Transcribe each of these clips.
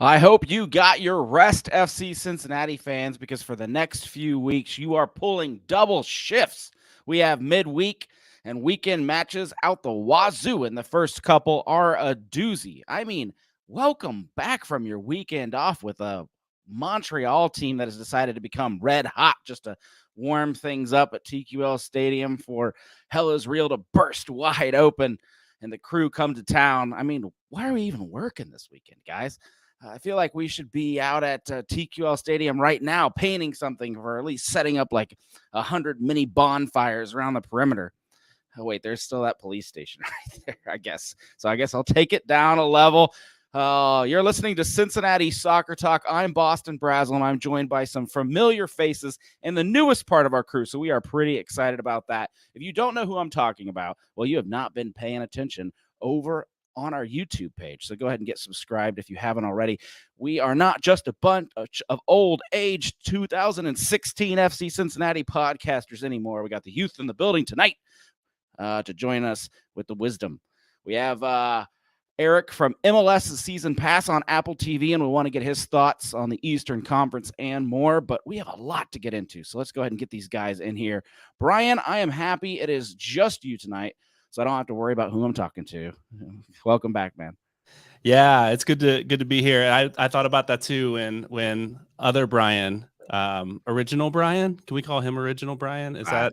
I hope you got your rest, FC Cincinnati fans, because for the next few weeks, you are pulling double shifts. We have midweek and weekend matches out the wazoo, and the first couple are a doozy. I mean, welcome back from your weekend off with a Montreal team that has decided to become red hot just to warm things up at TQL Stadium for Hell is Real to burst wide open and the crew come to town. I mean, why are we even working this weekend, guys? I feel like we should be out at TQL Stadium right now painting something, or at least setting up like 100 mini bonfires around the perimeter. Oh, wait, there's still that police station right there, I guess. So I guess I'll take it down a level. You're listening to Cincinnati Soccer Talk. I'm Boston Brazel, and I'm joined by some familiar faces and the newest part of our crew. So we are pretty excited about that. If you don't know who I'm talking about, well, you have not been paying attention over on our YouTube page. So go ahead and get subscribed if you haven't already. We are not just a bunch of old age 2016 FC Cincinnati podcasters anymore. We got the youth in the building tonight to join us with the wisdom. We have Eric from MLS Season Pass on Apple TV, and we want to get his thoughts on the Eastern Conference and more, but we have a lot to get into. So let's go ahead and get these guys in here. Brian, I am happy it is just you tonight, so I don't have to worry about who I'm talking to. Welcome back, man. Yeah, it's good to be here. I thought about that too when other Brian, original Brian, can we call him original Brian? Is that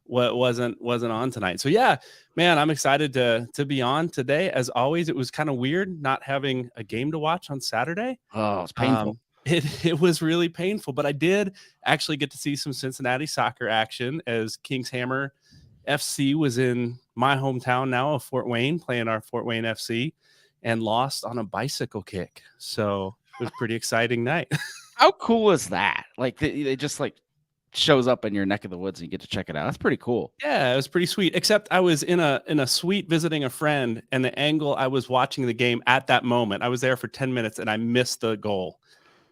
what wasn't on tonight? So yeah, man, I'm excited to be on today. As always, it was kind of weird not having a game to watch on Saturday. Oh, it's painful. It was really painful, but I did actually get to see some Cincinnati soccer action as Kings Hammer FC was in my hometown now of Fort Wayne, playing our Fort Wayne FC, and lost on a bicycle kick. So it was a pretty exciting night. How cool is that? Like they just like shows up in your neck of the woods and you get to check it out. That's pretty cool. Yeah, it was pretty sweet. Except I was in a suite visiting a friend, and the angle I was watching the game at that moment, I was there for 10 minutes and I missed the goal.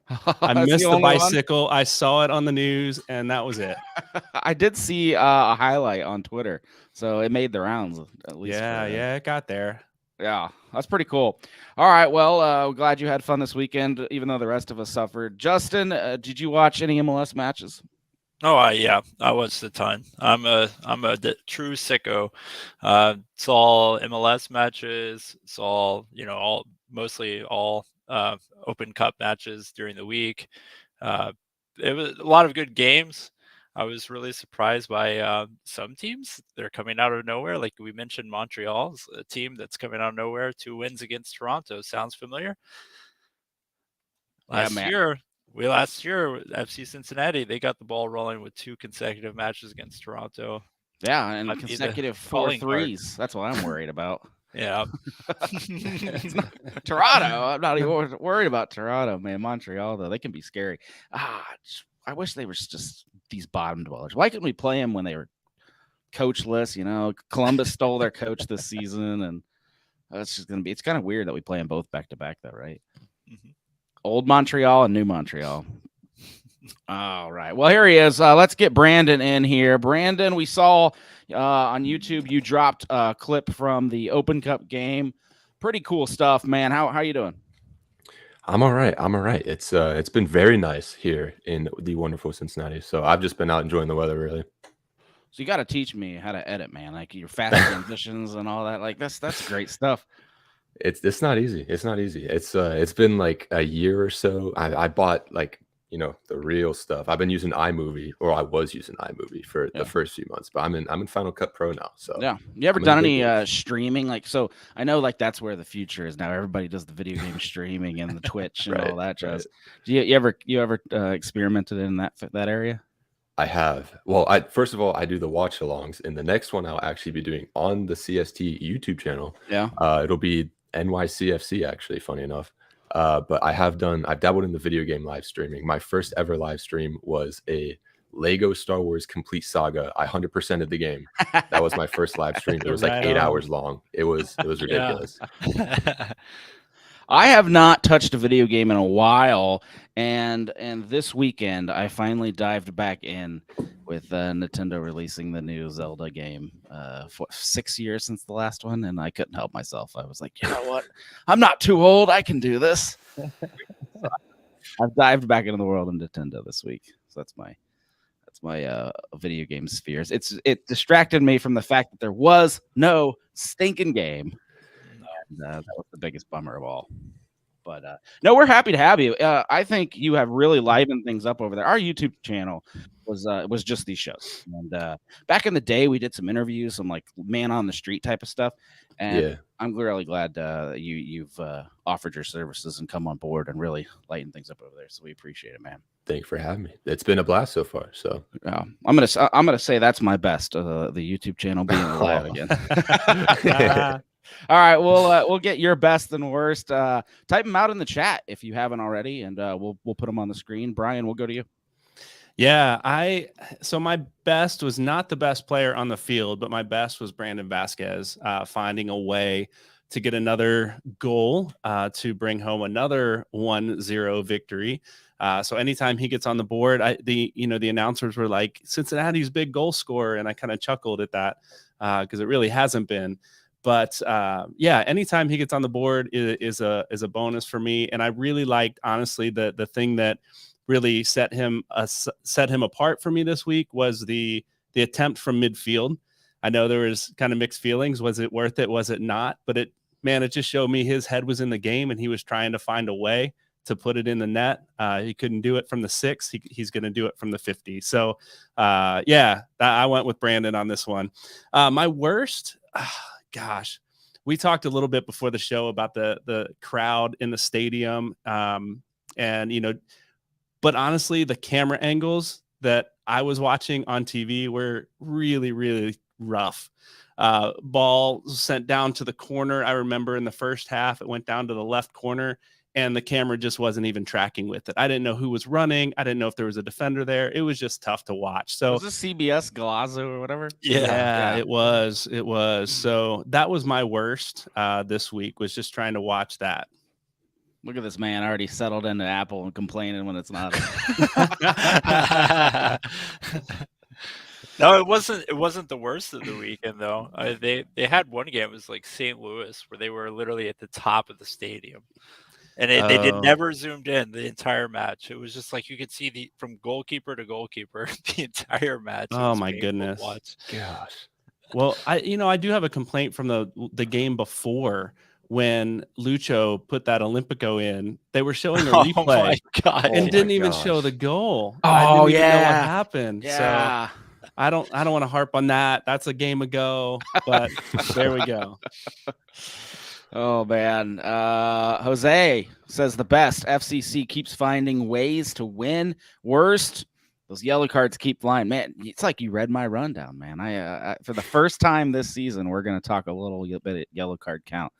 I missed the bicycle. I saw it on the news, and that was it. I did see a highlight on Twitter, so it made the rounds at least. Yeah, it got there. Yeah, that's pretty cool. All right, well, glad you had fun this weekend, even though the rest of us suffered. Justin, did you watch any MLS matches? Oh, yeah, I watched a ton. I'm a true sicko. Saw MLS matches, saw mostly all Open Cup matches during the week. It was a lot of good games. I was really surprised by some teams. They're coming out of nowhere. Like we mentioned, Montreal's a team that's coming out of nowhere. 2 wins against Toronto. Sounds familiar? Last year, FC Cincinnati, they got the ball rolling with 2 consecutive matches against Toronto. Yeah, and consecutive 4-3s. That's what I'm worried about. Yeah. Toronto. I'm not even worried about Toronto, man. Montreal, though, they can be scary. I wish they were just these bottom dwellers. Why couldn't we play them when they were coachless? Columbus stole their coach this season, and it's kind of weird that we play them both back to back, though, right? Mm-hmm. Old Montreal and new Montreal. All right. Well, here he is. Let's get Brandon in here. Brandon, we saw on YouTube you dropped a clip from the Open Cup game. Pretty cool stuff, man. How you doing? I'm all right. It's been very nice here in the wonderful Cincinnati. So I've just been out enjoying the weather, really. So you got to teach me how to edit, man. Like your fast transitions and all that. Like that's great stuff. It's not easy. It's been like a year or so. I bought the real stuff. I've been using iMovie, or I was using iMovie for the first few months, but I'm in Final Cut Pro now. So yeah, you ever done any streaming? Like, so I know like that's where the future is now. Everybody does the video game streaming and the Twitch and all that jazz. Do you ever experimented in that area? I have. Well, first of all, I do the watch alongs, and the next one I'll actually be doing on the CST YouTube channel. Yeah, it'll be NYCFC, actually, funny enough. But I've dabbled in the video game live streaming. My first ever live stream was a Lego Star Wars Complete Saga. I 100%ed the game. That was my first live stream. It was like 8 hours long. It was ridiculous. I have not touched a video game in a while, and this weekend I finally dived back in with Nintendo releasing the new Zelda game. 6 years since the last one, and I couldn't help myself. I was like, you know what? I'm not too old. I can do this. I've dived back into the world of Nintendo this week, so that's my video game spheres. It distracted me from the fact that there was no stinking game. And, that was the biggest bummer of all. But no, we're happy to have you. I think you have really livened things up over there. Our YouTube channel was just these shows. And back in the day, we did some interviews, some like man on the street type of stuff. And I'm really glad you've offered your services and come on board and really lighten things up over there. So we appreciate it, man. Thank you for having me. It's been a blast so far. So I'm gonna say that's my best. The YouTube channel being alive again. All right, we'll get your best and worst. Type them out in the chat if you haven't already, and we'll put them on the screen. Brian, we'll go to you. Yeah, so my best was not the best player on the field, but my best was Brandon Vasquez finding a way to get another goal to bring home another 1-0 victory. So anytime he gets on the board, the announcers were like, Cincinnati's big goal scorer, and I kind of chuckled at that because it really hasn't been. But anytime he gets on the board is a bonus for me. And I really liked, honestly, the thing that really set him apart for me this week was the attempt from midfield. I know there was kind of mixed feelings. Was it worth it? Was it not? But it just showed me his head was in the game and he was trying to find a way to put it in the net. He couldn't do it from the 6. He's going to do it from the 50. So I went with Brandon on this one. My worst, gosh, we talked a little bit before the show about the crowd in the stadium. But honestly, the camera angles that I was watching on TV were really, really rough. Ball sent down to the corner. I remember in the first half, it went down to the left corner and the camera just wasn't even tracking with it. I didn't know who was running. I didn't know if there was a defender there. It was just tough to watch. So was this CBS Galazo or whatever? Yeah, it was. So that was my worst this week, was just trying to watch that. Look at this man already settled into Apple and complaining when it's not. No, it wasn't the worst of the weekend though. They had one game, it was like St. Louis, where they were literally at the top of the stadium. And they did never zoomed in the entire match. It was just like you could see from goalkeeper to goalkeeper the entire match. Oh my goodness! Gosh. Well, I do have a complaint from the game before when Lucho put that Olympico in. They were showing a replay and didn't even show the goal. I didn't even know what happened. Yeah. So I don't want to harp on that. That's a game ago, but there we go. Oh, man. Jose says the best. FCC keeps finding ways to win. Worst, those yellow cards keep flying. Man, it's like you read my rundown, man. I for the first time this season, we're going to talk a little bit of yellow card count.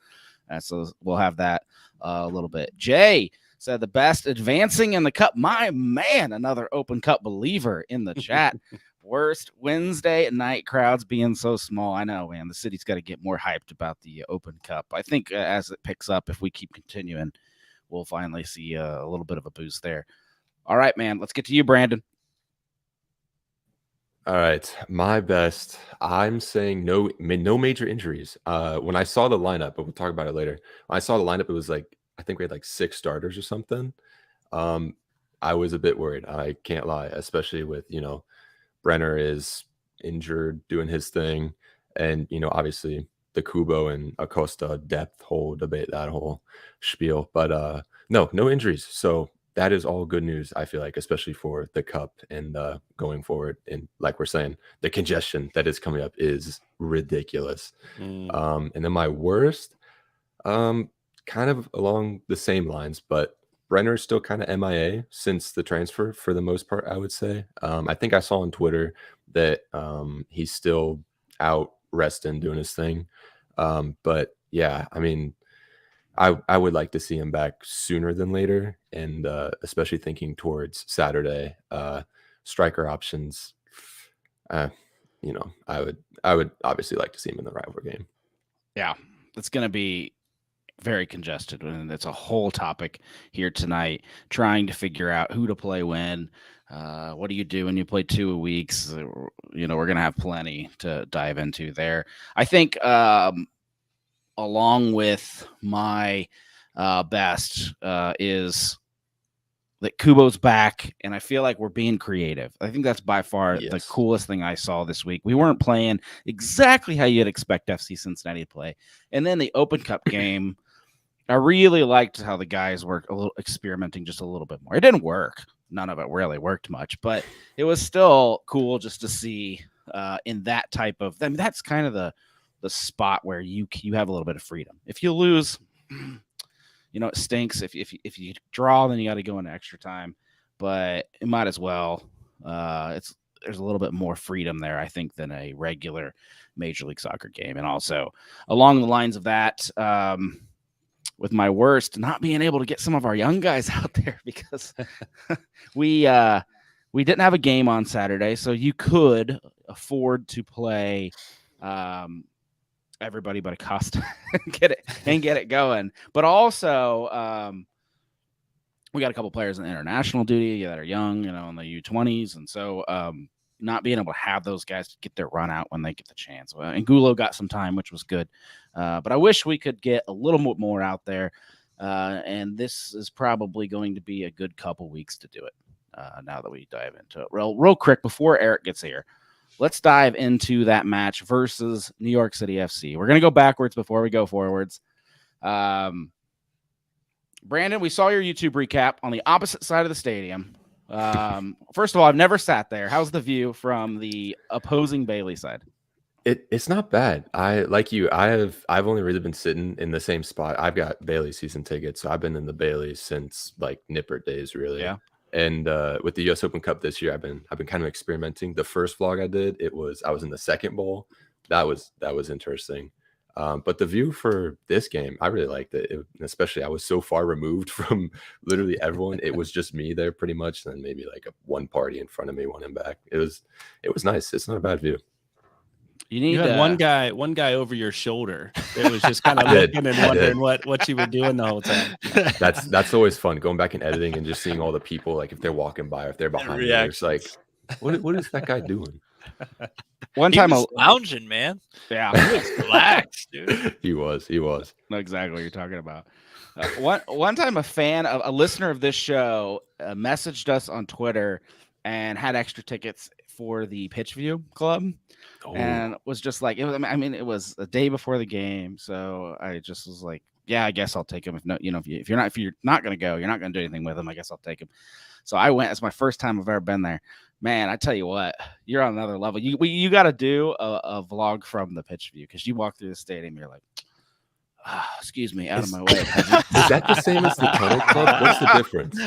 So we'll have that a little bit. Jay said the best, advancing in the cup. My man, another Open Cup believer in the chat. Worst, Wednesday night crowds being so small. I know, man. The city's got to get more hyped about the Open Cup. I think as it picks up, if we keep continuing, we'll finally see a little bit of a boost there. All right, man. Let's get to you, Brandon. All right, my best. I'm saying no major injuries. When I saw the lineup, but we'll talk about it later. When I saw the lineup, it was like, I think we had like 6 starters or something. I was a bit worried. I can't lie, especially with, Brenner is injured doing his thing. And, obviously the Kubo and Acosta depth whole debate, that whole spiel. But no injuries. So that is all good news, I feel like, especially for the cup and going forward. And like we're saying, the congestion that is coming up is ridiculous. And then my worst, kind of along the same lines, but Brenner's still kind of MIA since the transfer for the most part, I would say. I think I saw on Twitter that he's still out resting, doing his thing. But yeah, I mean, I would like to see him back sooner than later, and especially thinking towards Saturday, striker options. I would obviously like to see him in the rival game. Yeah, it's going to be very congested, and it's a whole topic here tonight, trying to figure out who to play when. What do you do when you play 2 weeks? We're going to have plenty to dive into there. I think along with my best is that Kubo's back, and I feel like we're being creative. I think that's by far the coolest thing I saw this week. We weren't playing exactly how you'd expect FC Cincinnati to play. And then the Open Cup game, I really liked how the guys were experimenting just a little bit more. It didn't work. None of it really worked much, but it was still cool just to see in that type of – I mean, that's kind of the spot where you have a little bit of freedom. If you lose – it stinks. If you draw, then you got to go into extra time, but it might as well. There's a little bit more freedom there, I think, than a regular Major League Soccer game. And also along the lines of that, with my worst, not being able to get some of our young guys out there because we didn't have a game on Saturday, so you could afford to play everybody but Acosta get it going. But also we got a couple players in international duty that are young, in the U20s. And so not being able to have those guys get their run out when they get the chance. And Gulo got some time, which was good. But I wish we could get a little bit more out there. And this is probably going to be a good couple weeks to do it now that we dive into it. Real quick, before Eric gets here, let's dive into that match versus New York City FC. We're going to go backwards before we go forwards. Brandon, we saw your YouTube recap on the opposite side of the stadium. First of all, I've never sat there. How's the view from the opposing Bailey side? It's not bad. I've only really been sitting in the same spot. I've got Bailey season tickets, so I've been in the Bailey since like Nipper days, really. Yeah. And with the US Open Cup this year, I've been kind of experimenting. The first vlog I did, I was in the second bowl. That was interesting. But the view for this game, I really liked it. Especially, I was so far removed from literally everyone. It was just me there pretty much, and then maybe like one party in front of me, one in back. It was nice. It's not a bad view. You had one guy over your shoulder. It was just kind of looking and wondering what you were doing the whole time. That's always fun, going back and editing and just seeing all the people, like if they're walking by, if they're behind me, it's like, what is that guy doing? One time, he was lounging, man. Yeah, he was relaxed, dude. He was. Know exactly what you're talking about. One time, a listener of this show, messaged us on Twitter and had extra tickets for the Pitch View Club. And was just like, it was a day before the game, so I just was like, yeah, I guess I'll take him. If you're not going to go, you're not going to do anything with him, I guess I'll take him. So I went. It's my first time I've ever been there. Man, I tell you what, you're on another level. You got to do a vlog from the Pitch View, because you walk through the stadium, you're like, excuse me, out of my way. Is that the same as the Tunnel Club? What's the difference?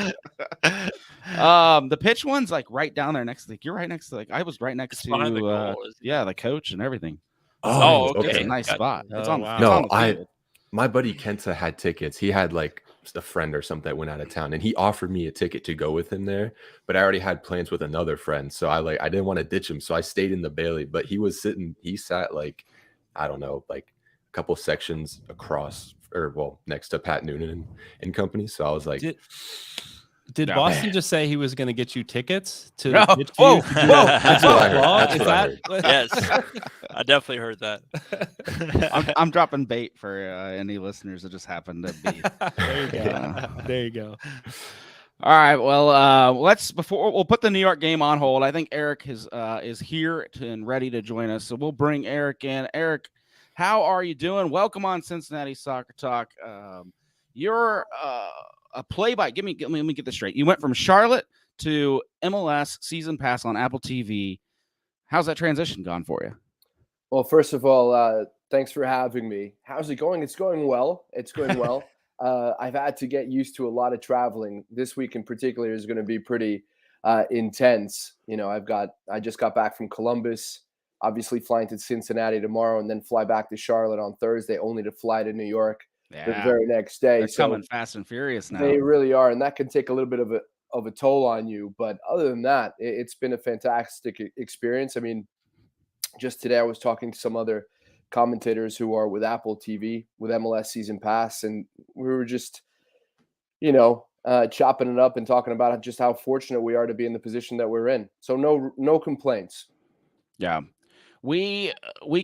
The pitch one's like right down there next to you're right next to I was right next to the coach and everything. Oh, okay. It's a nice spot. It's on. Wow. No, my buddy Kenta had tickets. He had like a friend or something that went out of town, and he offered me a ticket to go with him there. But I already had plans with another friend, so I didn't want to ditch him. So I stayed in the Bailey. But he sat like, I don't know, like a couple sections across, next to Pat Noonan and company. So I was like, did Boston just say he was going to get you tickets to? No. Whoa! That's what I heard. Yes, I definitely heard that. I'm dropping bait for any listeners that just happen to be. There you go. There you go. All right. Well, we'll put the New York game on hold. I think Eric is here and ready to join us, so we'll bring Eric in. Eric, how are you doing? Welcome on Cincinnati Soccer Talk. You're a play-by. Let me get this straight. You went from Charlotte to MLS season pass on Apple TV. How's that transition gone for you? Well, first of all, thanks for having me. How's it going? It's going well. I've had to get used to a lot of traveling. This week in particular is going to be pretty intense. I just got back from Columbus, obviously flying to Cincinnati tomorrow, and then fly back to Charlotte on Thursday, only to fly to New York the very next day. They're coming fast and furious now. They really are, and that can take a little bit of a toll on you. But other than that, it's been a fantastic experience. I mean, just today I was talking to some other commentators who are with Apple TV with MLS season pass, and we were just, chopping it up and talking about just how fortunate we are to be in the position that we're in. So no complaints. Yeah. We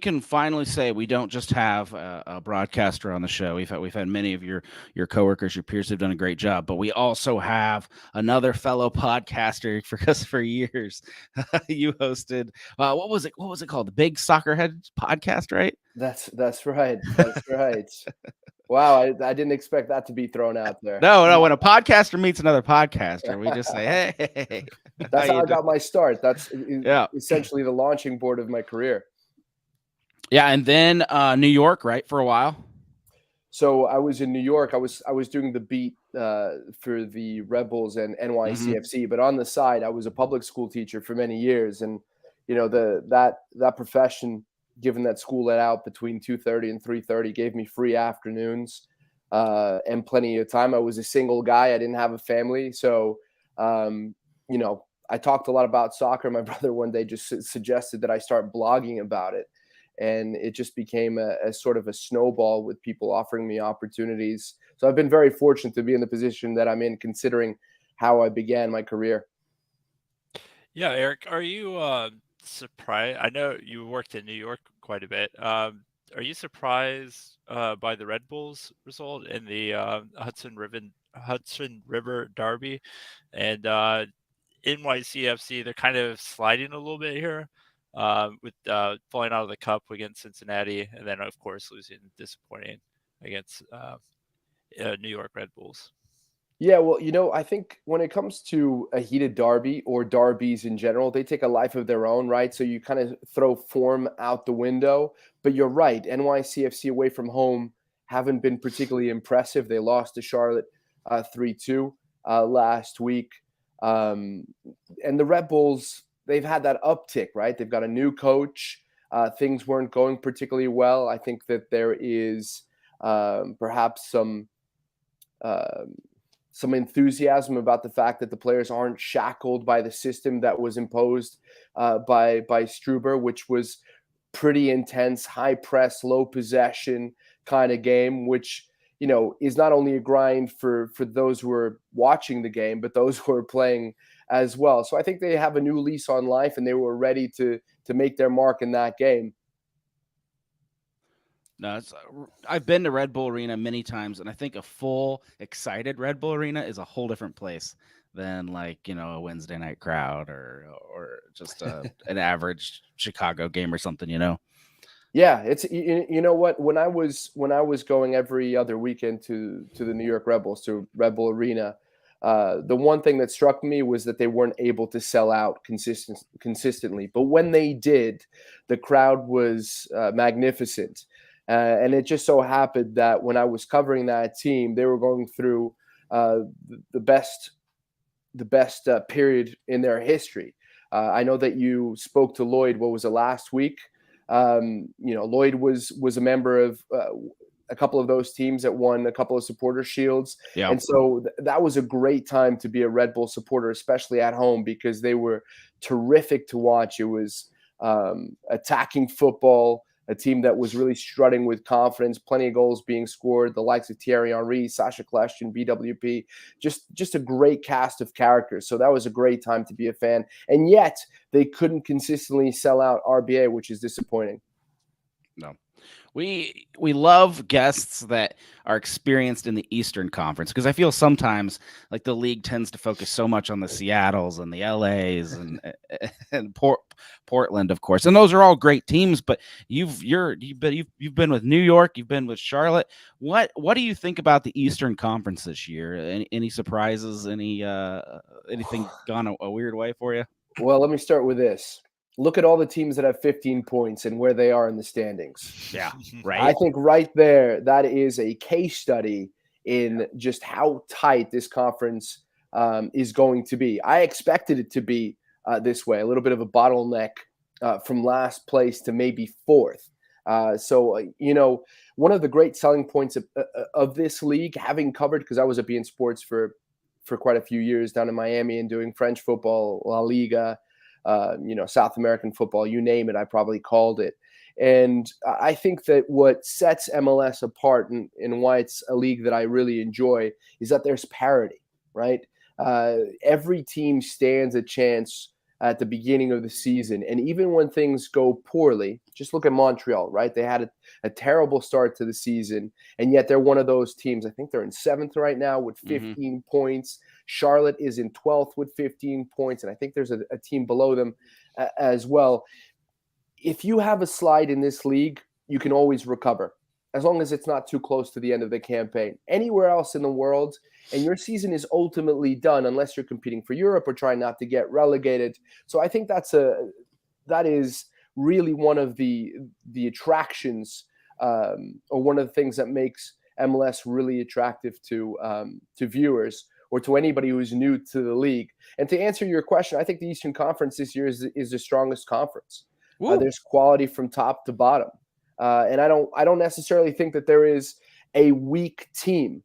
can finally say we don't just have a broadcaster on the show. We've had many of your coworkers, your peers have done a great job, but we also have another fellow podcaster for years. You hosted what was it called? The Big Soccerhead podcast, right? That's right. That's right. Wow, I didn't expect that to be thrown out there. No. When a podcaster meets another podcaster, we just say, "Hey." That's how I got my start. That's Yeah. essentially the launching board of my career. Yeah, and then New York, right, for a while. So I was in New York. I was doing the beat for the Red Bulls and NYCFC, but on the side, I was a public school teacher for many years, and that profession, given that school let out between 2:30 and 3:30, gave me free afternoons and plenty of time. I was a single guy. I didn't have a family, so I talked a lot about soccer. My brother one day just suggested that I start blogging about it. And it just became a sort of a snowball with people offering me opportunities. So I've been very fortunate to be in the position that I'm in, considering how I began my career. Yeah, Eric, are you surprised? I know you worked in New York quite a bit. Are you surprised by the Red Bulls result in the Hudson River Derby? And NYCFC, they're kind of sliding a little bit here. With falling out of the cup against Cincinnati, and then of course losing disappointing against New York Red Bulls. Yeah, well, I think when it comes to a heated derby or derbies in general, they take a life of their own, right? So you kind of throw form out the window. But you're right, NYCFC away from home haven't been particularly impressive. They lost to Charlotte 3-2 last week. And the Red Bulls, they've had that uptick, right? They've got a new coach. Things weren't going particularly well. I think that there is perhaps some enthusiasm about the fact that the players aren't shackled by the system that was imposed by Struber, which was pretty intense, high press, low possession kind of game, which is not only a grind for those who are watching the game, but those who are playing as well. So I think they have a new lease on life, and they were ready to make their mark in that game. No, I've been to Red Bull Arena many times, and I think a full, excited Red Bull Arena is a whole different place than a Wednesday night crowd or just an average Chicago game or something. Yeah, it's what, when I was going every other weekend to the New York Red Bulls, to Red Bull Arena, the one thing that struck me was that they weren't able to sell out consistently. But when they did, the crowd was magnificent. And it just so happened that when I was covering that team, they were going through the best period in their history. I know that you spoke to Lloyd, what was it, last week? Lloyd was a member of a couple of those teams that won a couple of supporter shields. Yeah. And so that was a great time to be a Red Bull supporter, especially at home, because they were terrific to watch. It was attacking football, a team that was really strutting with confidence, plenty of goals being scored, the likes of Thierry Henry, Sasha Kleshtin, BWP, just a great cast of characters. So that was a great time to be a fan. And yet they couldn't consistently sell out RBA, which is disappointing. No. We love guests that are experienced in the Eastern Conference, because I feel sometimes like the league tends to focus so much on the Seattles and the LAs and Portland, of course, and those are all great teams. But you've been with New York, you've been with Charlotte. What do you think about the Eastern Conference this year? Any surprises? Anything gone a weird way for you? Well, let me start with this. Look at all the teams that have 15 points and where they are in the standings. Yeah, right. I think right there, that is a case study in just how tight this conference is going to be. I expected it to be this way, a little bit of a bottleneck from last place to maybe fourth. So one of the great selling points of this league, having covered, because I was at beIN Sports for quite a few years down in Miami and doing French football, La Liga, South American football, you name it, I probably called it. And I think that what sets MLS apart and why it's a league that I really enjoy is that there's parity, right? Every team stands a chance at the beginning of the season. And even when things go poorly, just look at Montreal, right? They had a terrible start to the season, and yet they're one of those teams. I think they're in 7th right now with 15 points. Charlotte is in 12th with 15 points, and I think there's a team below them as well. If you have a slide in this league, you can always recover, as long as it's not too close to the end of the campaign. Anywhere else in the world, and your season is ultimately done unless you're competing for Europe or trying not to get relegated. So I think that is really one of the attractions, or one of the things that makes MLS really attractive to viewers or to anybody who's new to the league. And to answer your question, I think the Eastern Conference this year is the strongest conference. There's quality from top to bottom. And I don't necessarily think that there is a weak team.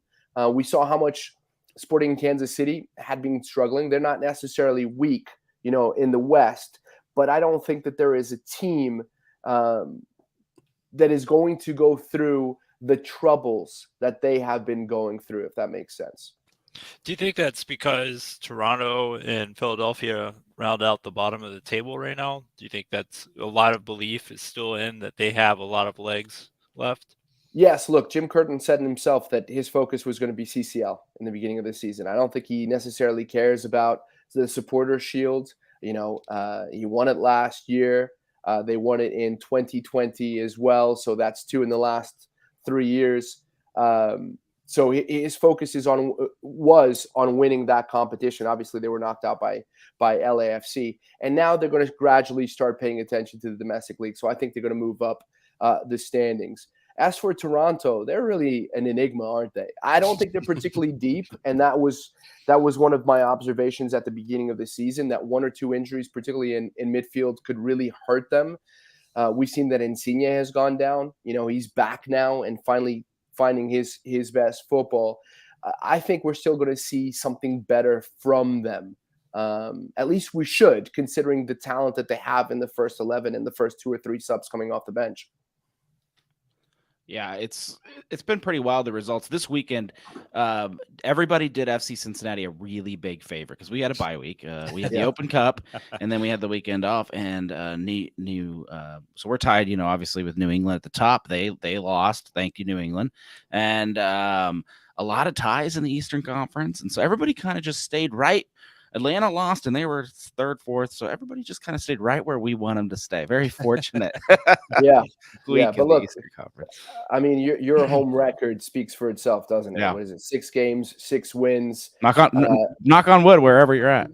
We saw how much Sporting Kansas City had been struggling. They're not necessarily weak, in the West, but I don't think that there is a team that is going to go through the troubles that they have been going through, if that makes sense. Do you think that's because Toronto and Philadelphia round out the bottom of the table right now? Do you think that's a lot of belief is still in that they have a lot of legs left? Yes, look, Jim Curtin said himself that his focus was going to be CCL in the beginning of the season. I don't think he necessarily cares about the supporter shield. He won it last year. They won it in 2020 as well. So that's 2 in the last 3 years. So his focus was on winning that competition. Obviously, they were knocked out by LAFC, and now they're going to gradually start paying attention to the domestic league. So I think they're going to move up the standings. As for Toronto, they're really an enigma, aren't they? I don't think they're particularly deep, and that was one of my observations at the beginning of the season, that 1 or 2 injuries, particularly in midfield, could really hurt them. We've seen that Insigne has gone down. He's back now and finally finding his best football. I think we're still going to see something better from them. At least we should, considering the talent that they have in the first 11 and the first 2 or 3 subs coming off the bench. Yeah, it's been pretty wild, the results this weekend. Everybody did FC Cincinnati a really big favor because we had a bye week. We had the Open Cup, and then we had the weekend off. And so we're tied, obviously with New England at the top. They lost. Thank you, New England. And a lot of ties in the Eastern Conference, and so everybody kind of just stayed right. Atlanta lost, and they were 3rd, 4th. So everybody just kind of stayed right where we want them to stay. Very fortunate. Yeah. But look, Eastern Conference. I mean, your home record speaks for itself, doesn't it? Yeah. What is it? 6 games, 6 wins. Knock on wood wherever you're at.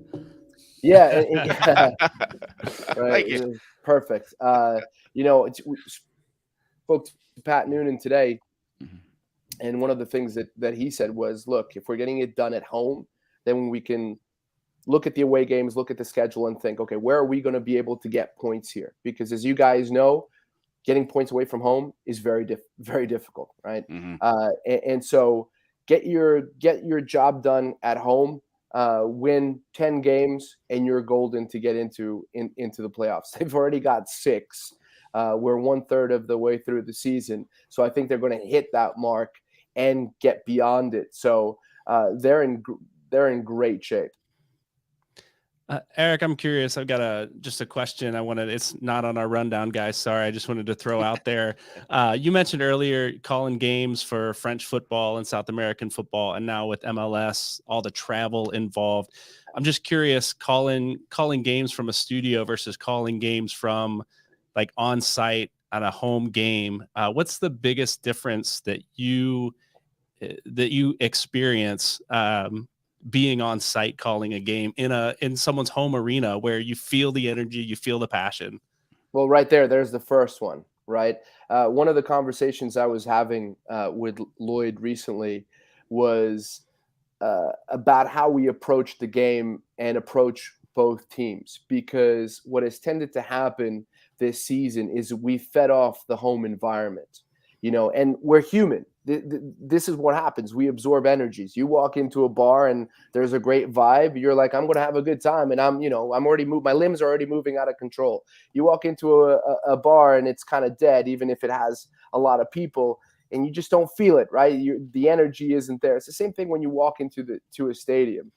Yeah. Thank Right. you. Perfect. We spoke to Pat Noonan today, and one of the things that he said was, look, if we're getting it done at home, then we can look at the away games, look at the schedule, and think, okay, where are we going to be able to get points here? Because as you guys know, getting points away from home is very difficult, right? And so get your job done at home, win 10 games, and you're golden to get into the playoffs. They've already got 6. We're 1/3 of the way through the season, so I think they're going to hit that mark and get beyond it. So they're in great shape. Eric, I'm curious. I've got just a question. It's not on our rundown, guys. Sorry. I just wanted to throw out there. You mentioned earlier calling games for French football and South American football, and now with MLS, all the travel involved. I'm just curious, calling games from a studio versus calling games from like on site on a home game. What's the biggest difference that you experience being on site calling a game in someone's home arena where you feel the energy, you feel the passion? Well, right there's the first one, right? One of the conversations I was having with Lloyd recently was about how we approach the game and approach both teams, because what has tended to happen this season is we fed off the home environment, and we're human. This is what happens. We absorb energies. You walk into a bar and there's a great vibe. You're like, I'm going to have a good time. And I'm already my limbs are already moving out of control. You walk into a bar and it's kind of dead, even if it has a lot of people, and you just don't feel it, right? The energy isn't there. It's the same thing when you walk into a stadium.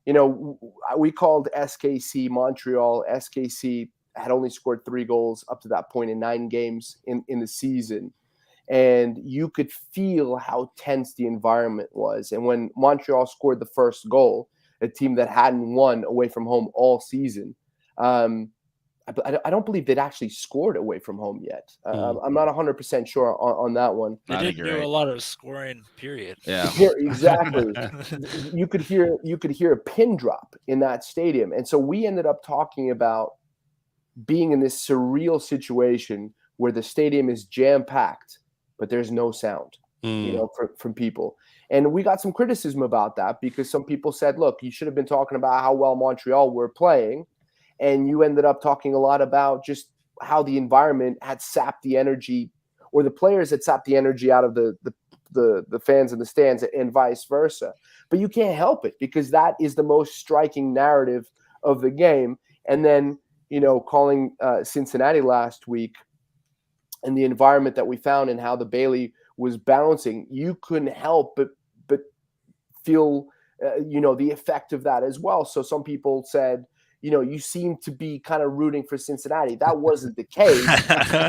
we called SKC Montreal. SKC had only scored 3 goals up to that point in 9 games in the season. And you could feel how tense the environment was. And when Montreal scored the first goal, a team that hadn't won away from home all season, I don't believe they'd actually scored away from home yet. I'm not 100% sure on that one. They didn't do a lot of scoring, period. Yeah, exactly. You could hear a pin drop in that stadium. And so we ended up talking about being in this surreal situation where the stadium is jam-packed, but there's no sound, from people. And we got some criticism about that because some people said, look, you should have been talking about how well Montreal were playing. And you ended up talking a lot about just how the environment had sapped the energy, or the players had sapped the energy out of the fans in the stands, and vice versa. But you can't help it because that is the most striking narrative of the game. And then, calling Cincinnati last week and the environment that we found and how the Bailey was bouncing, you couldn't help but feel, the effect of that as well. So some people said, you seem to be kind of rooting for Cincinnati. That wasn't the case.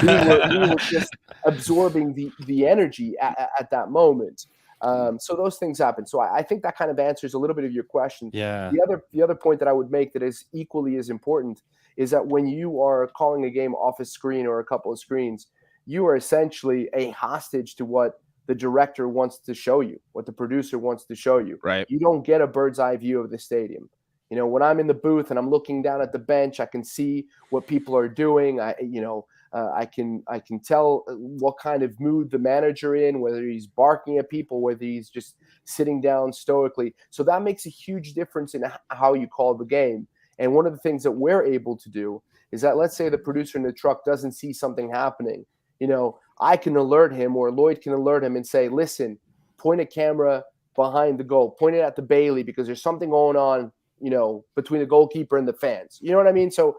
we were just absorbing the energy at that moment. So those things happen. So I think that kind of answers a little bit of your question. Yeah. The other point that I would make that is equally as important is that when you are calling a game off a screen or a couple of screens, you are essentially a hostage to what the director wants to show you, what the producer wants to show you. Right. You don't get a bird's eye view of the stadium. When I'm in the booth and I'm looking down at the bench, I can see what people are doing. I can tell what kind of mood the manager in, whether he's barking at people, whether he's just sitting down stoically. So that makes a huge difference in how you call the game. And one of the things that we're able to do is that, let's say the producer in the truck doesn't see something happening. I can alert him, or Lloyd can alert him and say, listen, point a camera behind the goal, point it at the Bailey because there's something going on, between the goalkeeper and the fans. You know what I mean? So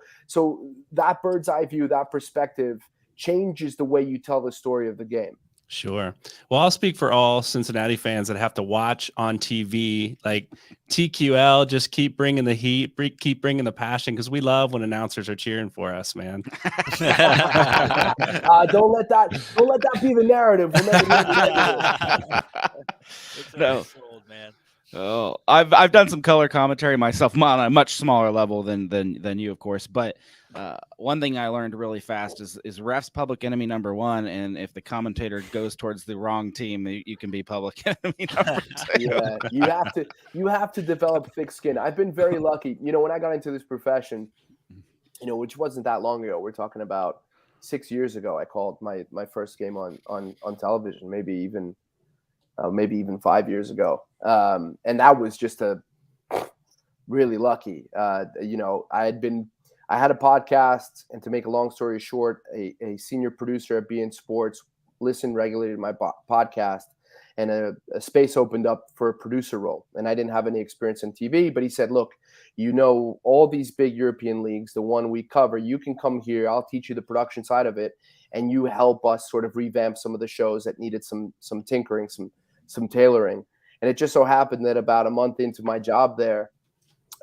that bird's eye view, that perspective changes the way you tell the story of the game. Sure. Well, I'll speak for all Cincinnati fans that have to watch on TV, like TQL, just keep bringing the heat, keep bringing the passion, because we love when announcers are cheering for us, man. Don't let that be the narrative. No. Sold, man. Oh, I've done some color commentary myself on a much smaller level than you, of course. But one thing I learned really fast is refs public enemy number 1, and if the commentator goes towards the wrong team, you can be public enemy number 2. Yeah, you have to develop thick skin. I've been very lucky. When I got into this profession, which wasn't that long ago. We're talking about 6 years ago. I called my first game on television, maybe even 5 years ago. And that was just really lucky. I had a podcast, and to make a long story short, a senior producer at beIN Sports listened regularly to my podcast, and a space opened up for a producer role. And I didn't have any experience in TV, but he said, look, all these big European leagues, the one we cover, you can come here. I'll teach you the production side of it, and you help us sort of revamp some of the shows that needed some tinkering, some tailoring. And it just so happened that about a month into my job there,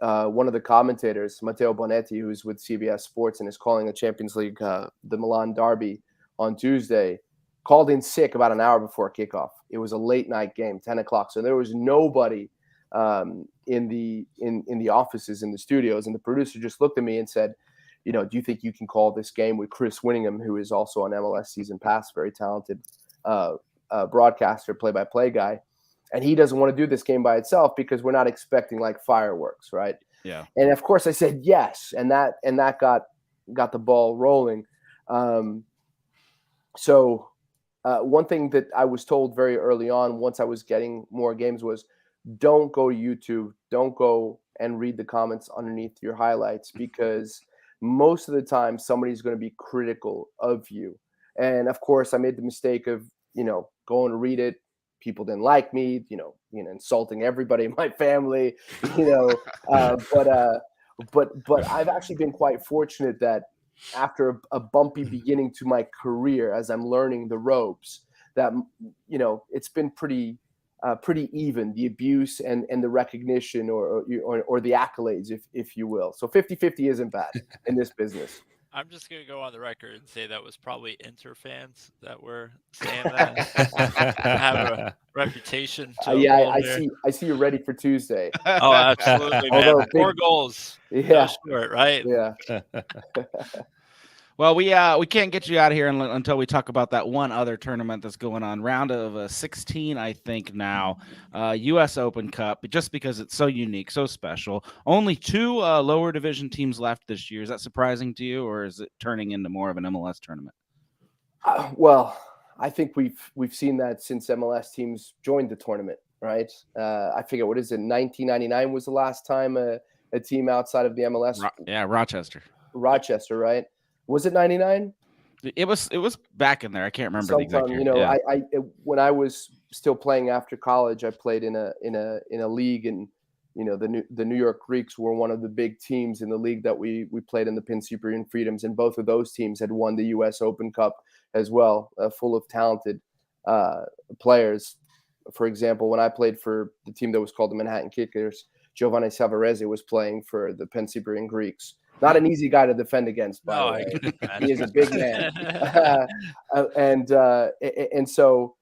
one of the commentators, Matteo Bonetti, who's with CBS Sports and is calling a Champions League, the Milan Derby on Tuesday, called in sick about an hour before kickoff. It was a late night game, 10 o'clock. So there was nobody in the offices, in the studios. And the producer just looked at me and said, do you think you can call this game with Chris Winningham, who is also on MLS Season Pass, very talented broadcaster, play-by-play guy. And he doesn't want to do this game by itself because we're not expecting like fireworks, right? Yeah. And of course I said yes, and that got the ball rolling. So one thing that I was told very early on, once I was getting more games, was don't go to YouTube, don't go and read the comments underneath your highlights, because most of the time somebody's going to be critical of you. And of course I made the mistake of going to read it. People didn't like me, insulting everybody in my family, but I've actually been quite fortunate that after a bumpy beginning to my career, as I'm learning the ropes, that, it's been pretty pretty even, the abuse and the recognition or the accolades, if you will. So 50-50 isn't bad in this business. I'm just going to go on the record and say that was probably Inter fans that were saying that. I have a reputation to uphold here. I see you're ready for Tuesday. Oh, absolutely, man. Although 4 goals. Yeah. No short, right? Yeah. Well, we can't get you out of here until we talk about that one other tournament that's going on, round of 16, I think now, U.S. Open Cup, just because it's so unique, so special. Only 2 lower division teams left this year. Is that surprising to you, or is it turning into more of an MLS tournament? Well, I think we've seen that since MLS teams joined the tournament, right? I forget, what is it? 1999 was the last time a team outside of the MLS. Rochester, right? Was it 99? It was back in there. I can't remember Sometime, the exact year. You know, yeah. I when I was still playing after college, I played in a league, and you know, the New York Greeks were one of the big teams in the league that we played in, the Principian Freedoms, and both of those teams had won the U.S. Open Cup as well, full of talented players. For example, when I played for the team that was called the Manhattan Kickers, Giovanni Savarese was playing for the Principian Greeks. Not an easy guy to defend against, by the way. He is a big man. And so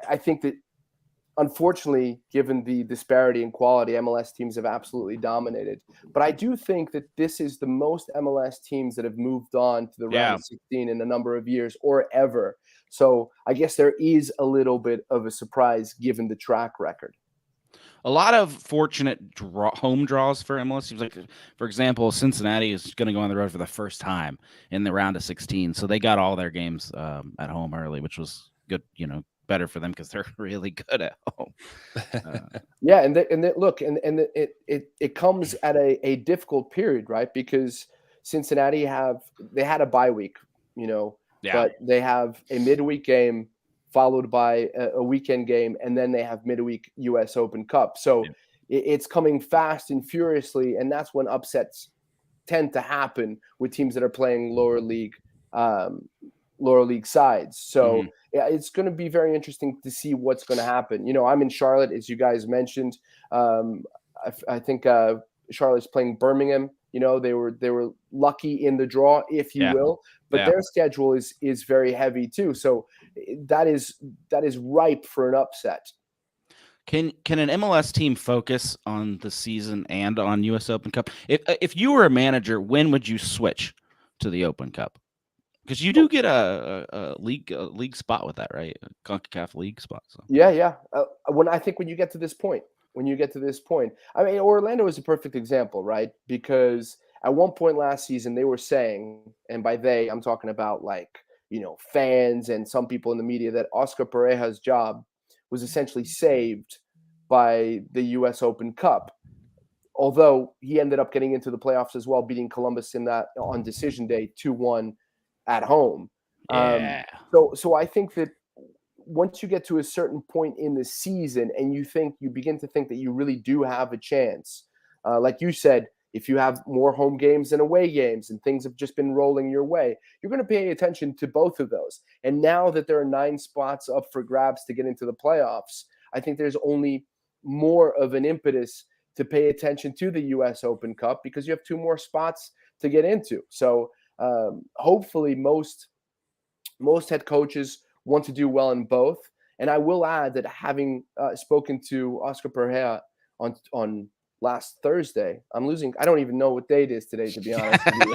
I think that, unfortunately, given the disparity in quality, MLS teams have absolutely dominated. But I do think that this is the most MLS teams that have moved on to the round of 16 in a number of years, or ever. So I guess there is a little bit of a surprise given the track record. A lot of fortunate home draws for MLS teams. Like, for example, Cincinnati is going to go on the road for the first time in the round of 16. So they got all their games at home early, which was good, you know, better for them because they're really good at home. Yeah, and it comes at a difficult period, right? Because Cincinnati had a bye week, you know, but they have a midweek game followed by a weekend game, and then they have midweek U.S. Open Cup. So it's coming fast and furiously, and that's when upsets tend to happen with teams that are playing lower league sides. So yeah, it's going to be very interesting to see what's going to happen. You know, I'm in Charlotte, as you guys mentioned. I think Charlotte's playing Birmingham. You know, they were lucky in the draw, if you will, but their schedule is very heavy too. So that is ripe for an upset. Can an MLS team focus on the season and on U.S. Open Cup? If you were a manager, when would you switch to the Open Cup? Because you do get a league spot with that, right? A CONCACAF league spot. So. Yeah. When you get to this point. I mean, Orlando is a perfect example, right? Because at one point last season, they were saying, and by they, I'm talking about, like, you know, fans and some people in the media, that Oscar Pareja's job was essentially saved by the U.S. Open Cup. Although he ended up getting into the playoffs as well, beating Columbus in that on decision day 2-1 at home. So I think that once you get to a certain point in the season and you begin to think that you really do have a chance, like you said, if you have more home games than away games and things have just been rolling your way, you're going to pay attention to both of those. And now that there are 9 spots up for grabs to get into the playoffs, I think there's only more of an impetus to pay attention to the U.S. Open Cup because you have 2 more spots to get into. So hopefully most head coaches want to do well in both. And I will add that having spoken to Oscar Pareja on last Thursday, I don't even know what day it is today, to be honest with you.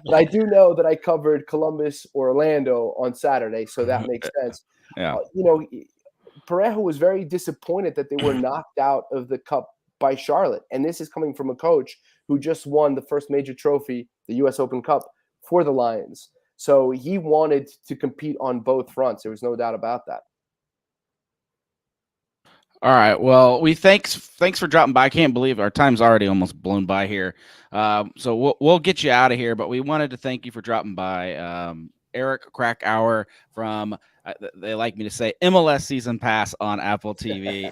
but I do know that I covered Columbus, Orlando on Saturday, so that makes sense. Yeah. You know, Pareja was very disappointed that they were knocked out of the Cup by Charlotte. And this is coming from a coach who just won the first major trophy, the U.S. Open Cup, for the Lions. So he wanted to compete on both fronts. There was no doubt about that. All right. Well, thanks for dropping by. I can't believe our time's already almost blown by here. So we'll get you out of here, but we wanted to thank you for dropping by. Eric Krakauer from, they like me to say, MLS Season Pass on Apple TV.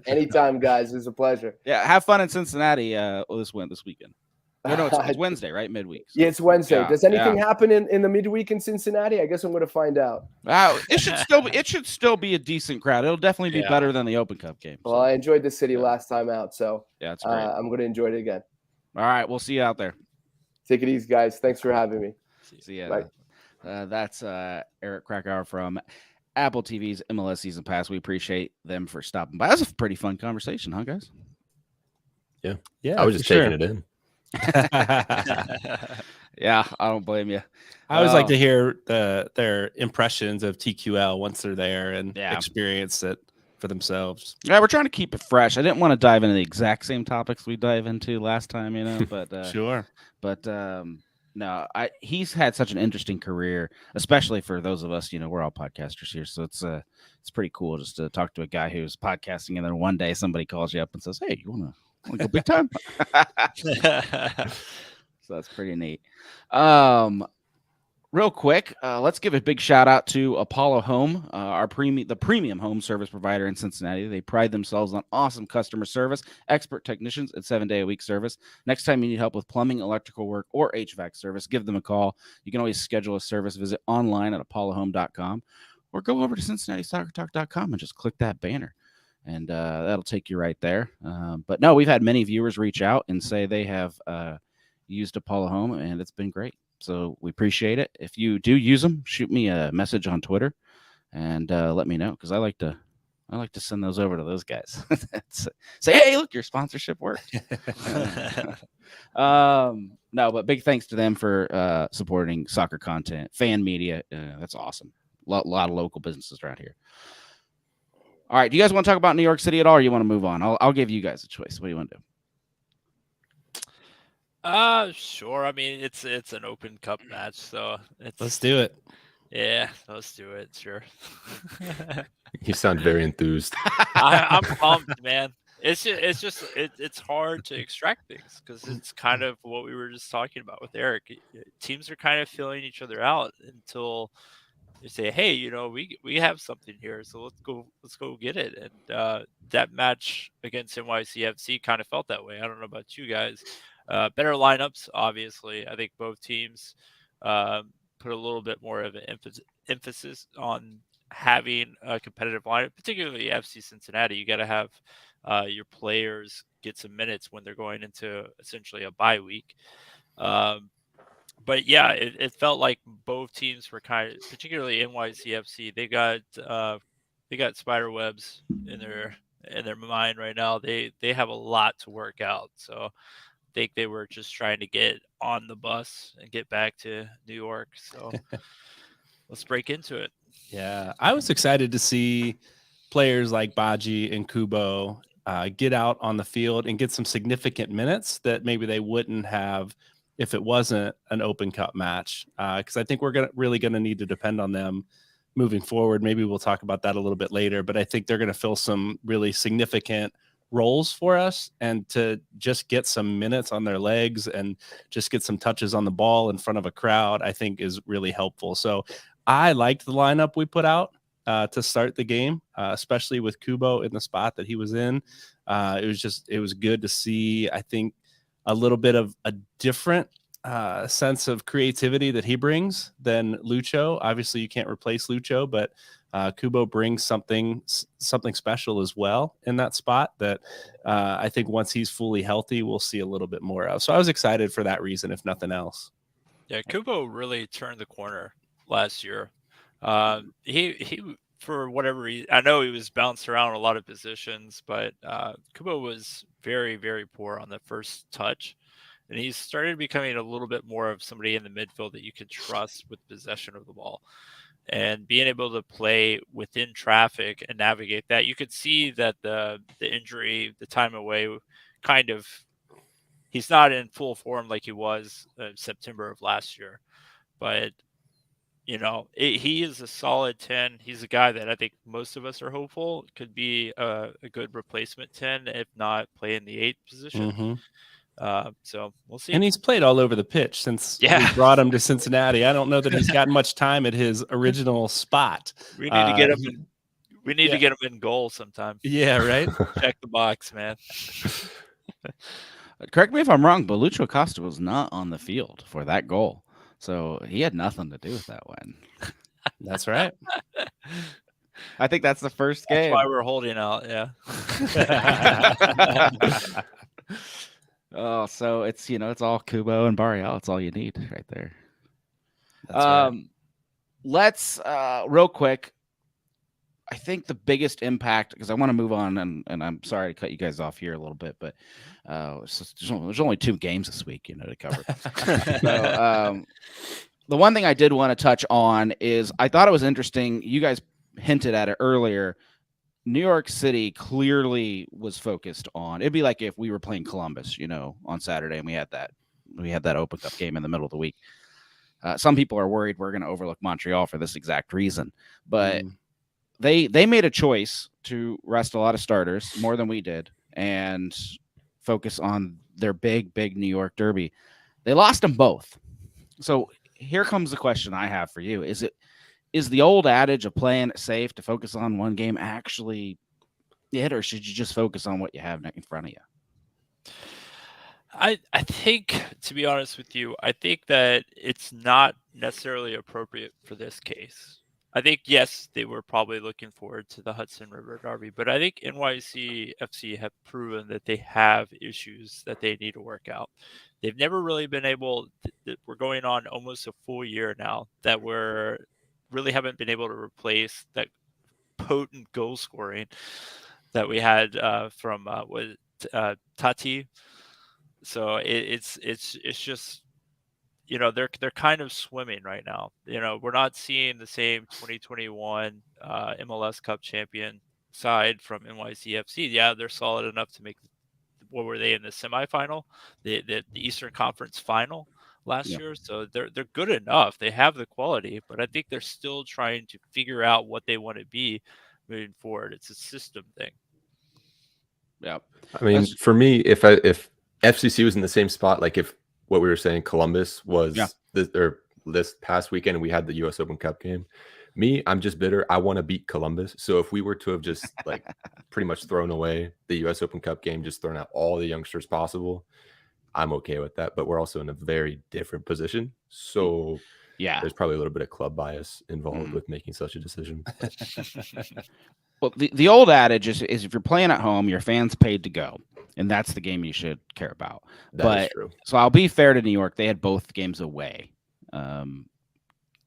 Anytime, guys. It's a pleasure. Yeah. Have fun in Cincinnati this weekend. Or no, it's Wednesday, right? Midweek. So. Yeah, it's Wednesday. Yeah, Does anything happen in the midweek in Cincinnati? I guess I'm going to find out. It should still be a decent crowd. It'll definitely be better than the Open Cup game. So. Well, I enjoyed the city last time out, so yeah, it's great. I'm going to enjoy it again. All right, we'll see you out there. Take it easy, guys. Thanks for having me. See ya. Bye. That's Eric Krakauer from Apple TV's MLS Season Pass. We appreciate them for stopping by. That was a pretty fun conversation, huh, guys? Yeah. Yeah, I was just taking it in. Yeah, I don't blame you. I always like to hear their impressions of TQL once they're there and experience it for themselves. Yeah, we're trying to keep it fresh. I didn't want to dive into the exact same topics we dive into last time, but sure. But no, he's had such an interesting career, especially for those of us, we're all podcasters here. So it's pretty cool just to talk to a guy who's podcasting and then one day somebody calls you up and says, "Hey, you want to go big time?" So that's pretty neat. Real quick, let's give a big shout out to Apollo Home, the premium home service provider in Cincinnati. They pride themselves on awesome customer service, expert technicians, and 7-day-a-week service. Next time you need help with plumbing, electrical work, or HVAC service, give them a call. You can always schedule a service visit online at apollohome.com or go over to cincinnatissoccertalk.com and just click that banner. And that'll take you right there. But no, we've had many viewers reach out and say they have used Apollo Home, and it's been great. So we appreciate it. If you do use them, shoot me a message on Twitter and let me know, because I like to send those over to those guys. Say, hey, look, your sponsorship worked. No, but big thanks to them for supporting soccer content, fan media. That's awesome. A lot of local businesses around here. All right, do you guys want to talk about New York City at all, or you want to move on? I'll give you guys a choice. What do you want to do? Sure. I mean, it's an Open Cup match, so let's do it. Yeah, let's do it. Sure. You sound very enthused. I'm pumped, man. It's hard to extract things because it's kind of what we were just talking about with Eric. Teams are kind of filling each other out until you say, hey, we have something here, so let's go get it. And that match against NYCFC kind of felt that way. I don't know about you guys. Better lineups, obviously. I think both teams put a little bit more of an emphasis on having a competitive lineup, particularly FC Cincinnati. You got to have your players get some minutes when they're going into essentially a bye week. But yeah, it felt like both teams were kind of, particularly NYCFC, they got spider webs in their mind right now. They have a lot to work out. So I think they were just trying to get on the bus and get back to New York. So let's break into it. Yeah, I was excited to see players like Baji and Kubo get out on the field and get some significant minutes that maybe they wouldn't have if it wasn't an Open Cup match. Because I think we're really going to need to depend on them moving forward. Maybe we'll talk about that a little bit later, but I think they're going to fill some really significant roles for us, and to just get some minutes on their legs and just get some touches on the ball in front of a crowd, I think is really helpful. So I liked the lineup we put out to start the game, especially with Kubo in the spot that he was in. It was good to see, I think, a little bit of a different sense of creativity that he brings than Lucho. Obviously you can't replace Lucho, but Kubo brings something special as well in that spot that I think once he's fully healthy, we'll see a little bit more of. So I was excited for that reason, if nothing else. Yeah, Kubo really turned the corner last year. He for whatever reason, I know he was bounced around a lot of positions, but Kubo was very, very poor on the first touch. And he started becoming a little bit more of somebody in the midfield that you could trust with possession of the ball. And being able to play within traffic and navigate that, you could see that the injury, the time away, kind of, he's not in full form like he was in September of last year. But, he is a solid 10. He's a guy that I think most of us are hopeful could be a good replacement 10, if not play in the 8 position. Mm-hmm. So we'll see. And he's played all over the pitch since we brought him to Cincinnati. I don't know that he's gotten much time at his original spot. We need to get him. We need to get him in goal sometime. Yeah, right. Check the box, man. Correct me if I'm wrong, but Lucho Acosta was not on the field for that goal. So he had nothing to do with that win. That's right. I think that's the first That's game. why we're holding out. Yeah. Oh, so it's it's all Kubo and Barrial. It's all you need right there. That's right. Let's real quick. I think the biggest impact, because I want to move on, and I'm sorry to cut you guys off here a little bit, but there's only 2 games this week, to cover. So, the one thing I did want to touch on is I thought it was interesting. You guys hinted at it earlier. New York City clearly was focused on. It'd be like if we were playing Columbus, on Saturday, and we had that Open Cup game in the middle of the week. Some people are worried we're going to overlook Montreal for this exact reason, but they made a choice to rest a lot of starters more than we did and focus on their big New York derby. They lost them both. So here comes the question I have for you: Is the old adage of playing it safe to focus on one game actually it, or should you just focus on what you have in front of you? I think, to be honest with you, I think that it's not necessarily appropriate for this case. I think, yes, they were probably looking forward to the Hudson River Derby, but I think NYC FC have proven that they have issues that they need to work out. They've never really been able we're going on almost a full year now that we're really haven't been able to replace that potent goal scoring that we had from Tati. So it's just, they're kind of swimming right now. We're not seeing the same 2021 MLS Cup champion side from NYCFC. Yeah, they're solid enough to make. What were they in the semifinal? The Eastern Conference final last year. So they're good enough. They have the quality, but I think they're still trying to figure out what they want to be moving forward. It's a system thing. Yeah. I mean, for me, if FCC was in the same spot, like if what we were saying, Columbus was this past weekend, and we had the U.S. Open Cup game. Me, I'm just bitter. I want to beat Columbus. So if we were to have just pretty much thrown away the U.S. Open Cup game, just thrown out all the youngsters possible, I'm okay with that. But we're also in a very different position. So there's probably a little bit of club bias involved with making such a decision. Well, the old adage is if you're playing at home, your fans paid to go, and that's the game you should care about. That is true. So I'll be fair to New York. They had both games away.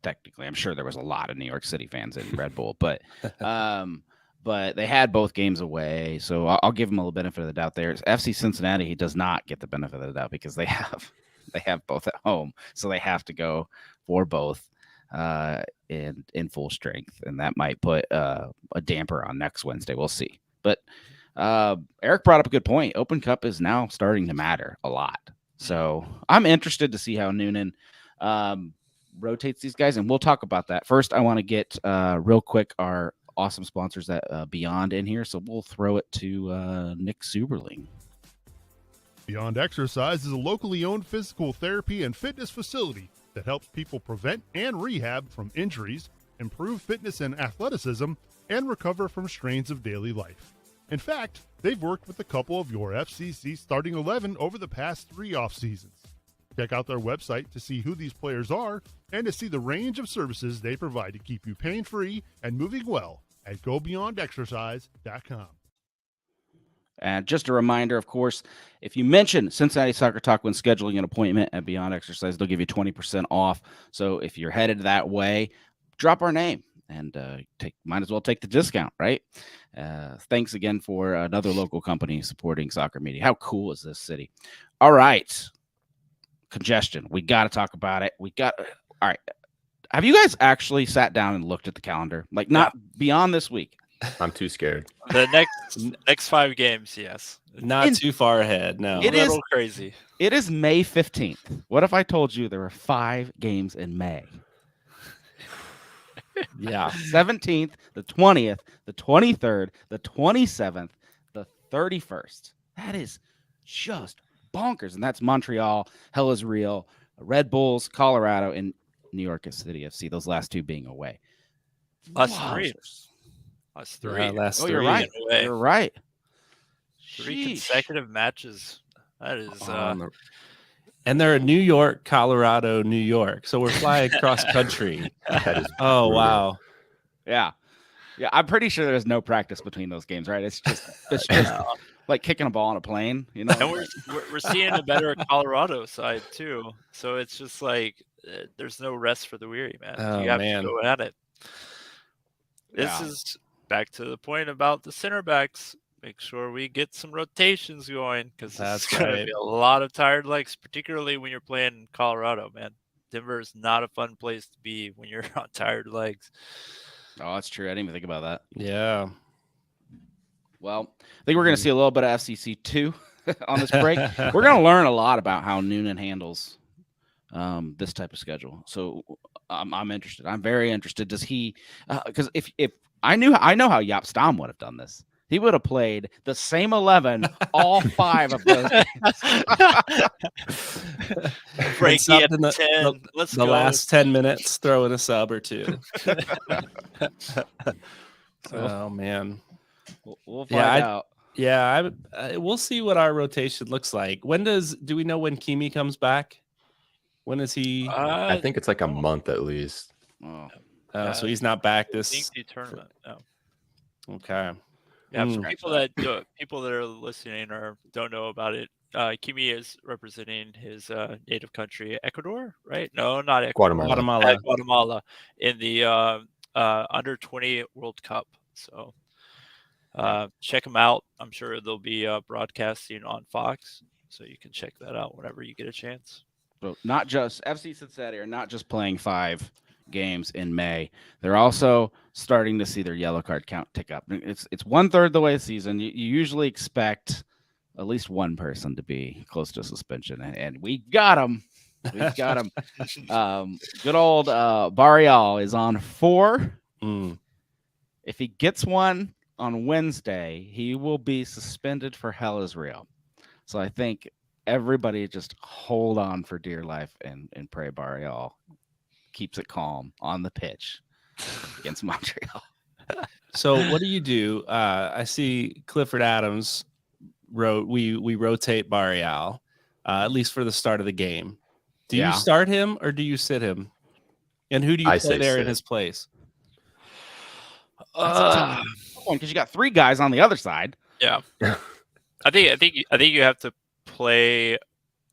Technically, I'm sure there was a lot of New York City fans in Red Bull, but they had both games away. So I'll give them a little benefit of the doubt there. FC Cincinnati, he does not get the benefit of the doubt because they have both at home, so they have to go for both in full strength, and that might put a damper on next Wednesday. We'll see. But Eric brought up a good point. Open Cup is now starting to matter a lot. So I'm interested to see how Noonan rotates these guys, and we'll talk about that. First, I want to get real quick our awesome sponsors at Beyond in here. So we'll throw it to Nick Suberling. Beyond Exercise is a locally owned physical therapy and fitness facility that helps people prevent and rehab from injuries, improve fitness and athleticism, and recover from strains of daily life. In fact, they've worked with a couple of your FCC starting 11 over the past 3 off seasons. Check out their website to see who these players are and to see the range of services they provide to keep you pain-free and moving well at GoBeyondExercise.com. And just a reminder, of course, if you mention Cincinnati Soccer Talk when scheduling an appointment at Beyond Exercise, they'll give you 20% off. So if you're headed that way, drop our name and might as well take the discount, right? Thanks again for another local company supporting soccer media. How cool is this city? All right. Congestion. We got to talk about it. All right. Have you guys actually sat down and looked at the calendar? Not beyond this week. I'm too scared. The next 5 games, yes. Not too far ahead, no. It is crazy. It is May 15th. What if I told you there were 5 games in May? Yeah. 17th, the 20th, the 23rd, the 27th, the 31st. That is just bonkers. And that's Montreal, Hell is Real, Red Bulls, Colorado, and New York City FC. Those last 2 being away. Last 3. Last 3. Last 3. You're right. You're right. 3 consecutive matches That is and they're in New York, Colorado, New York. So we're flying cross country. That is Oh, brutal. wow. Yeah. Yeah, I'm pretty sure there's no practice between those games, right? It's just like kicking a ball on a plane, you know. And we're seeing a better Colorado side too. So it's just like there's no rest for the weary, man. Oh, You have man. to go at it. This Yeah. is back to the point about the center backs. Make sure we get some rotations going because That's it's going right. to be a lot of tired legs, particularly when you're playing in Colorado, man. Denver is not a fun place to be when you're on tired legs. Oh, that's true. I didn't even think about that. Yeah. Well, I think we're going to see a little bit of FCC too on this break. We're going to learn a lot about how Noonan handles this type of schedule. So I'm interested. I'm very interested. Does he? Because if I know how Jaap Stam would have done this. He would have played the same 11 all 5 of those games. Frankie at in 10. Let's the go. last 10 minutes, throw in a sub or two. Oh, man. We'll find out. Yeah, we'll see what our rotation looks like. Do we know when Kimi comes back? When is he? I think it's like a month at least. Oh. So he's not back this tournament. No. Okay. Yeah, for people that are listening or don't know about it, Kimi is representing his native country, Ecuador, right? No, not Ecuador. Guatemala. Guatemala in the under 20 World Cup. So check them out. I'm sure they'll be broadcasting on Fox, so you can check that out whenever you get a chance. So not just FC Cincinnati are not just playing 5 games in May. They're also starting to see their yellow card count tick up. It's 1/3 the way the season. You usually expect at least one person to be close to suspension, and we got him. We've got him. Good old Barrial is on 4. If he gets one on Wednesday, he will be suspended for Hell is Real. So I think everybody just hold on for dear life and pray Barrial keeps it calm on the pitch against Montreal. So what do you do? I see Clifford Adams wrote we rotate Barrial, at least for the start of the game. Do you start him or do you sit him? And who do you play there in his place? Because you got 3 guys on the other side. Yeah. I think you have to play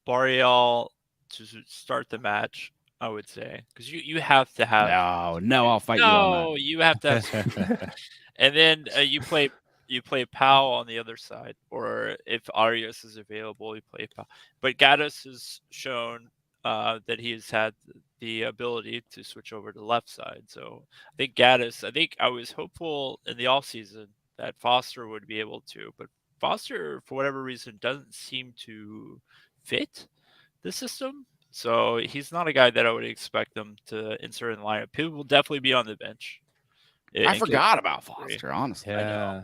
Barrial to start the match, I would say, because you have to have I'll fight you on that. No, you have to have and then you play Pau on the other side, or if Arias is available, you play Pau. But Gaddis has shown that he has had the ability to switch over to the left side. So I think Gaddis, I was hopeful in the offseason that Foster would be able to, but Foster, for whatever reason, doesn't seem to fit the system. So he's not a guy that I would expect them to insert in the lineup. He will definitely be on the bench. I forgot about Foster, honestly. Yeah.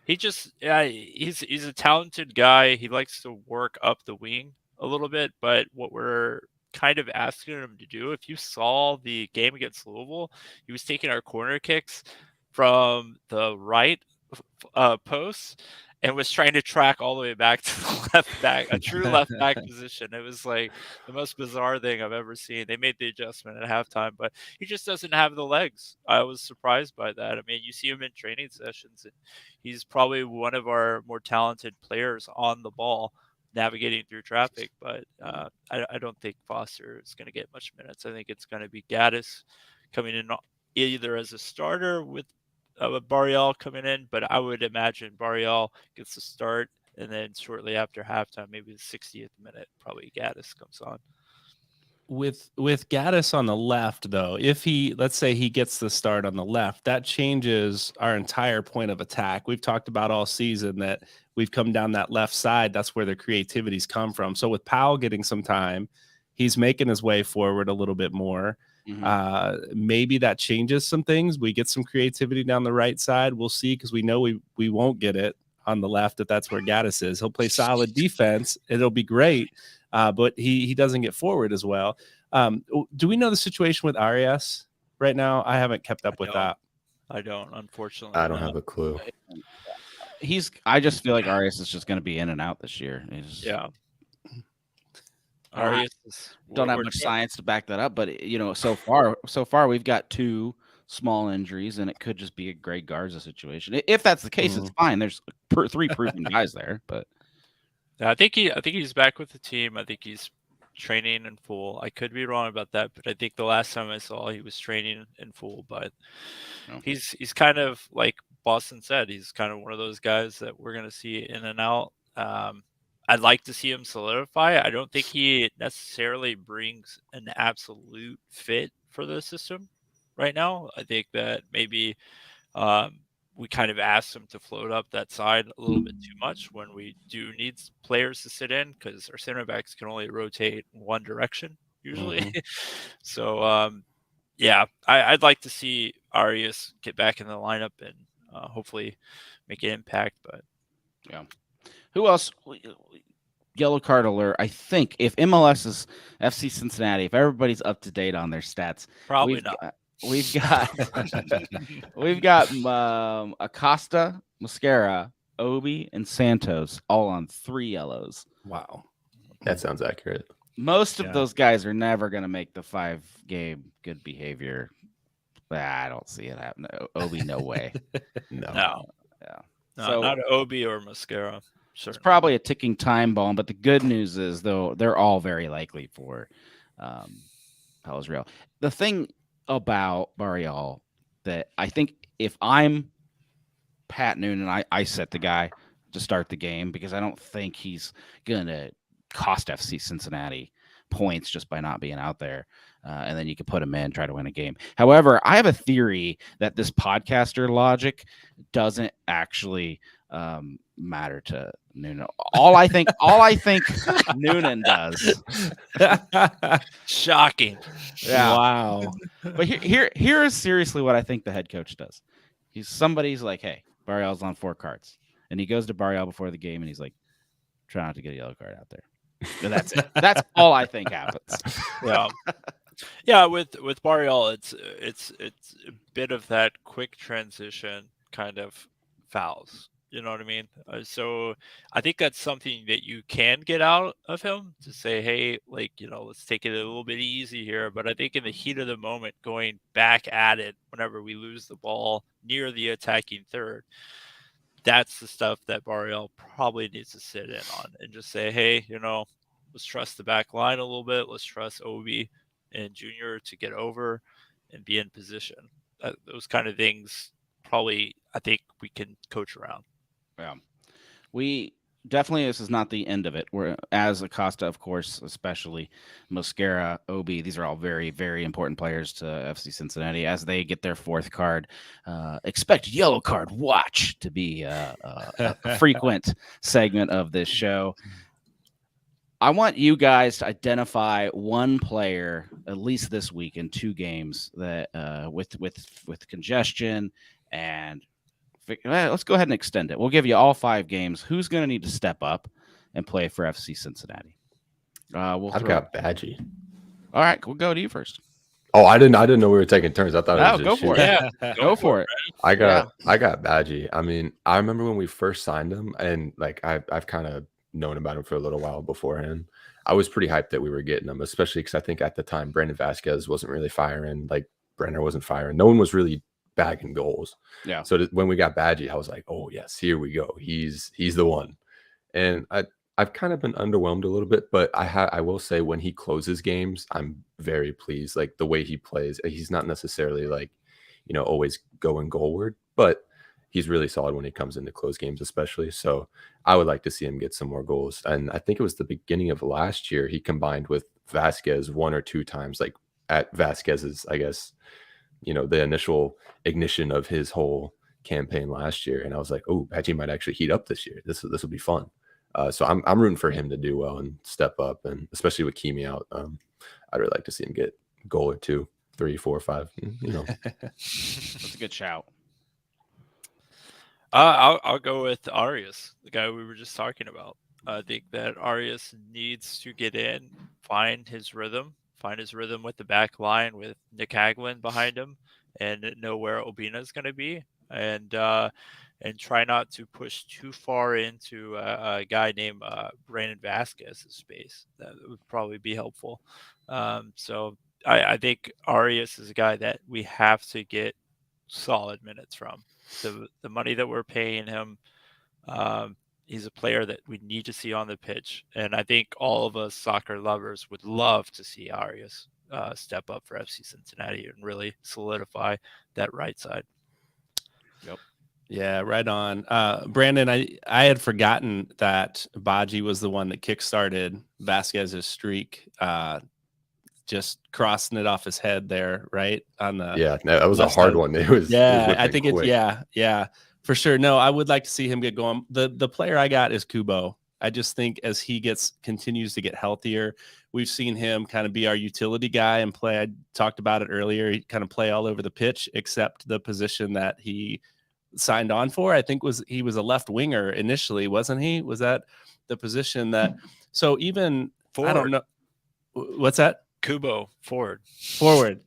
He just he's a talented guy. He likes to work up the wing a little bit, but what we're kind of asking him to do, if you saw the game against Louisville, he was taking our corner kicks from the right post and was trying to track all the way back to the left back, a true left back position. It was like the most bizarre thing I've ever seen. They made the adjustment at halftime, but he just doesn't have the legs. I was surprised by that. I mean, you see him in training sessions, and he's probably one of our more talented players on the ball, navigating through traffic. But I don't think Foster is going to get much minutes. I think it's going to be Gaddis coming in either as a starter with Barrial coming in, but I would imagine Barrial gets the start, and then shortly after halftime, maybe the 60th minute, probably Gaddis comes on. With Gaddis on the left, though, if let's say he gets the start on the left, that changes our entire point of attack. We've talked about all season that we've come down that left side. That's where the creativities come from. So with Powell getting some time, he's making his way forward a little bit more. Maybe that changes some things. We get some creativity down the right side. We'll see, because we know we won't get it on the left if that's where Gaddis is. He'll play solid defense. It'll be great, but he doesn't get forward as well. Do we know the situation with Arias right now? I haven't kept up with that. I don't, unfortunately. I don't have a clue. I just feel like Arias is just going to be in and out this year. Arias is, Don't have we're much trying- science to back that up, but so far we've got 2 small injuries, and it could just be a Greg Garza situation. If that's the case, it's fine. There's 3 proven guys there, but I think he's back with the team. I think he's training in full. I could be wrong about that, but I think the last time I saw he was training in full. But No. he's kind of like Boston said. He's kind of one of those guys that we're going to see in and out. I'd like to see him solidify. I don't think he necessarily brings an absolute fit for the system right now. I think that maybe we kind of asked him to float up that side a little bit too much when we do need players to sit in, because our center backs can only rotate in one direction usually. So yeah, I'd like to see Arias get back in the lineup and hopefully make an impact. But yeah. Who else? Yellow card alert. I think if MLS is FC Cincinnati, if everybody's up to date on their stats, probably not. We've got Acosta, Mosquera, Obi, and Santos all on 3 yellows. Wow. That sounds accurate. Most of those guys are never going to make the 5-game good behavior. I don't see it happening. Obi, no way. No. Yeah. No, So not Obi or Mosquera. it's probably a ticking time bomb, but the good news is, though, they're all very likely for Palos Real. The thing about Barreal that I think if I'm Pat Noonan, I set the guy to start the game because I don't think he's going to cost FC Cincinnati points just by not being out there. And then you can put him in, try to win a game. However, I have a theory that this podcaster logic doesn't actually matter to Noonan. All I think Noonan does. Shocking. Yeah. Wow. But here is seriously what I think the head coach does. Somebody's like, hey, Barrial's on 4 cards. And he goes to Barrial before the game and he's like, try not to get a yellow card out there. And that's it. That's all I think happens. Yeah. Yeah, with Barrial, it's a bit of that quick transition kind of fouls. You know what I mean? So I think that's something that you can get out of him to say, hey, like, let's take it a little bit easy here. But I think in the heat of the moment, going back at it whenever we lose the ball near the attacking third, that's the stuff that Barrial probably needs to sit in on and just say, hey, let's trust the back line a little bit. Let's trust Obi and Junior to get over and be in position. Those kind of things probably, I think we can coach around. Yeah. We definitely, this is not the end of it. We're, as Acosta, of course, especially Mosquera, Obi, these are all very, very important players to FC Cincinnati. As they get their 4th card, expect yellow card watch to be a frequent segment of this show. I want you guys to identify one player, at least this week in 2 games, that with congestion and let's go ahead and extend it. We'll give you all 5 games. Who's going to need to step up and play for FC Cincinnati? I've got Badgie. All right, we'll go to you first. Oh, I didn't know we were taking turns. I thought it was Go just for it. shooting. Yeah, go for it. I got Badgie. I mean, I remember when we first signed him, and like I've kind of known about him for a little while beforehand. I was pretty hyped that we were getting him, especially because I think at the time Brandon Vasquez wasn't really firing, like Brenner wasn't firing. No one was really bagging goals. Yeah. So when we got Badgie, I was like, oh yes, here we go. He's the one. And I've kind of been underwhelmed a little bit, but I will say when he closes games, I'm very pleased. Like the way he plays, he's not necessarily like, always going goalward, but he's really solid when he comes into close games, especially. So I would like to see him get some more goals. And I think it was the beginning of last year, he combined with Vasquez 1 or 2 times, like at Vasquez's, I guess, the initial ignition of his whole campaign last year. And I was like, oh, Badgie might actually heat up this year. This will be fun. So I'm rooting for him to do well and step up. And especially with Kimi out, I'd really like to see him get a goal or 2, 3, 4, 5, That's a good shout. I'll go with Arias, the guy we were just talking about. I think that Arias needs to get in, find his rhythm with the back line with Nick Hagelin behind him, and know where Obina is going to be. And and try not to push too far into a guy named Brandon Vasquez's space. That would probably be helpful. So I think Arias is a guy that we have to get solid minutes from. The money that we're paying him, he's a player that we need to see on the pitch. And I think all of us soccer lovers would love to see Arias step up for FC Cincinnati and really solidify that right side. Yep. Yeah, right on. Brandon, I had forgotten that Baji was the one that kickstarted Vasquez's streak, just crossing it off his head there, right? On the Yeah, no, that was a hard one. It was I think quick. yeah, for sure. No, I would like to see him get going. The player I got is Kubo. I just think as he continues to get healthier, we've seen him kind of be our utility guy and play. I talked about it earlier. He kind of play all over the pitch, except the position that he signed on for. I think he was a left winger initially, wasn't he? Was that the position that? So even forward. I don't know. What's that? Kubo, forward.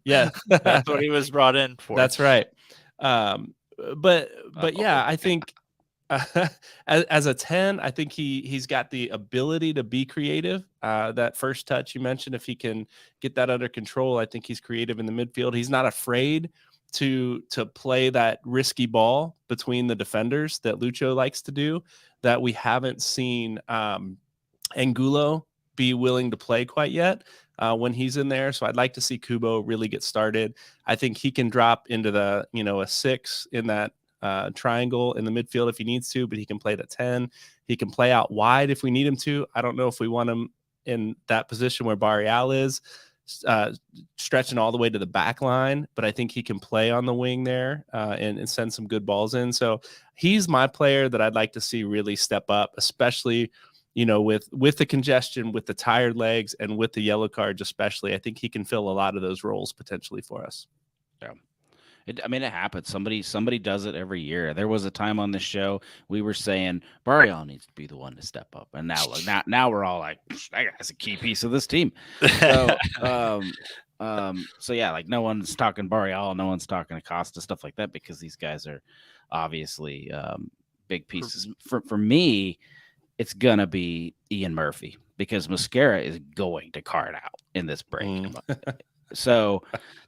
Yeah. That's what he was brought in for. That's right. But yeah, I think as a 10, I think he's got the ability to be creative. That first touch you mentioned, if he can get that under control, I think he's creative in the midfield. He's not afraid to play that risky ball between the defenders that Lucho likes to do, that we haven't seen Angulo be willing to play quite yet when he's in there. So I'd like to see Kubo really get started. I think he can drop into the, a 6 in that triangle in the midfield if he needs to, but he can play at 10. He can play out wide if we need him to. I don't know if we want him in that position where Barreal is, stretching all the way to the back line, but I think he can play on the wing there and send some good balls in. So he's my player that I'd like to see really step up, especially with the congestion, with the tired legs, and with the yellow cards especially. I think he can fill a lot of those roles potentially for us. Yeah. It happens. Somebody does it every year. There was a time on this show we were saying Barreal needs to be the one to step up, and now look, now we're all like, that guy's a key piece of this team. So, so yeah, like no one's talking Barreal, no one's talking Acosta, stuff like that, because these guys are obviously big pieces. For me, it's gonna be Ian Murphy, because Mosquera is going to card out in this break. So,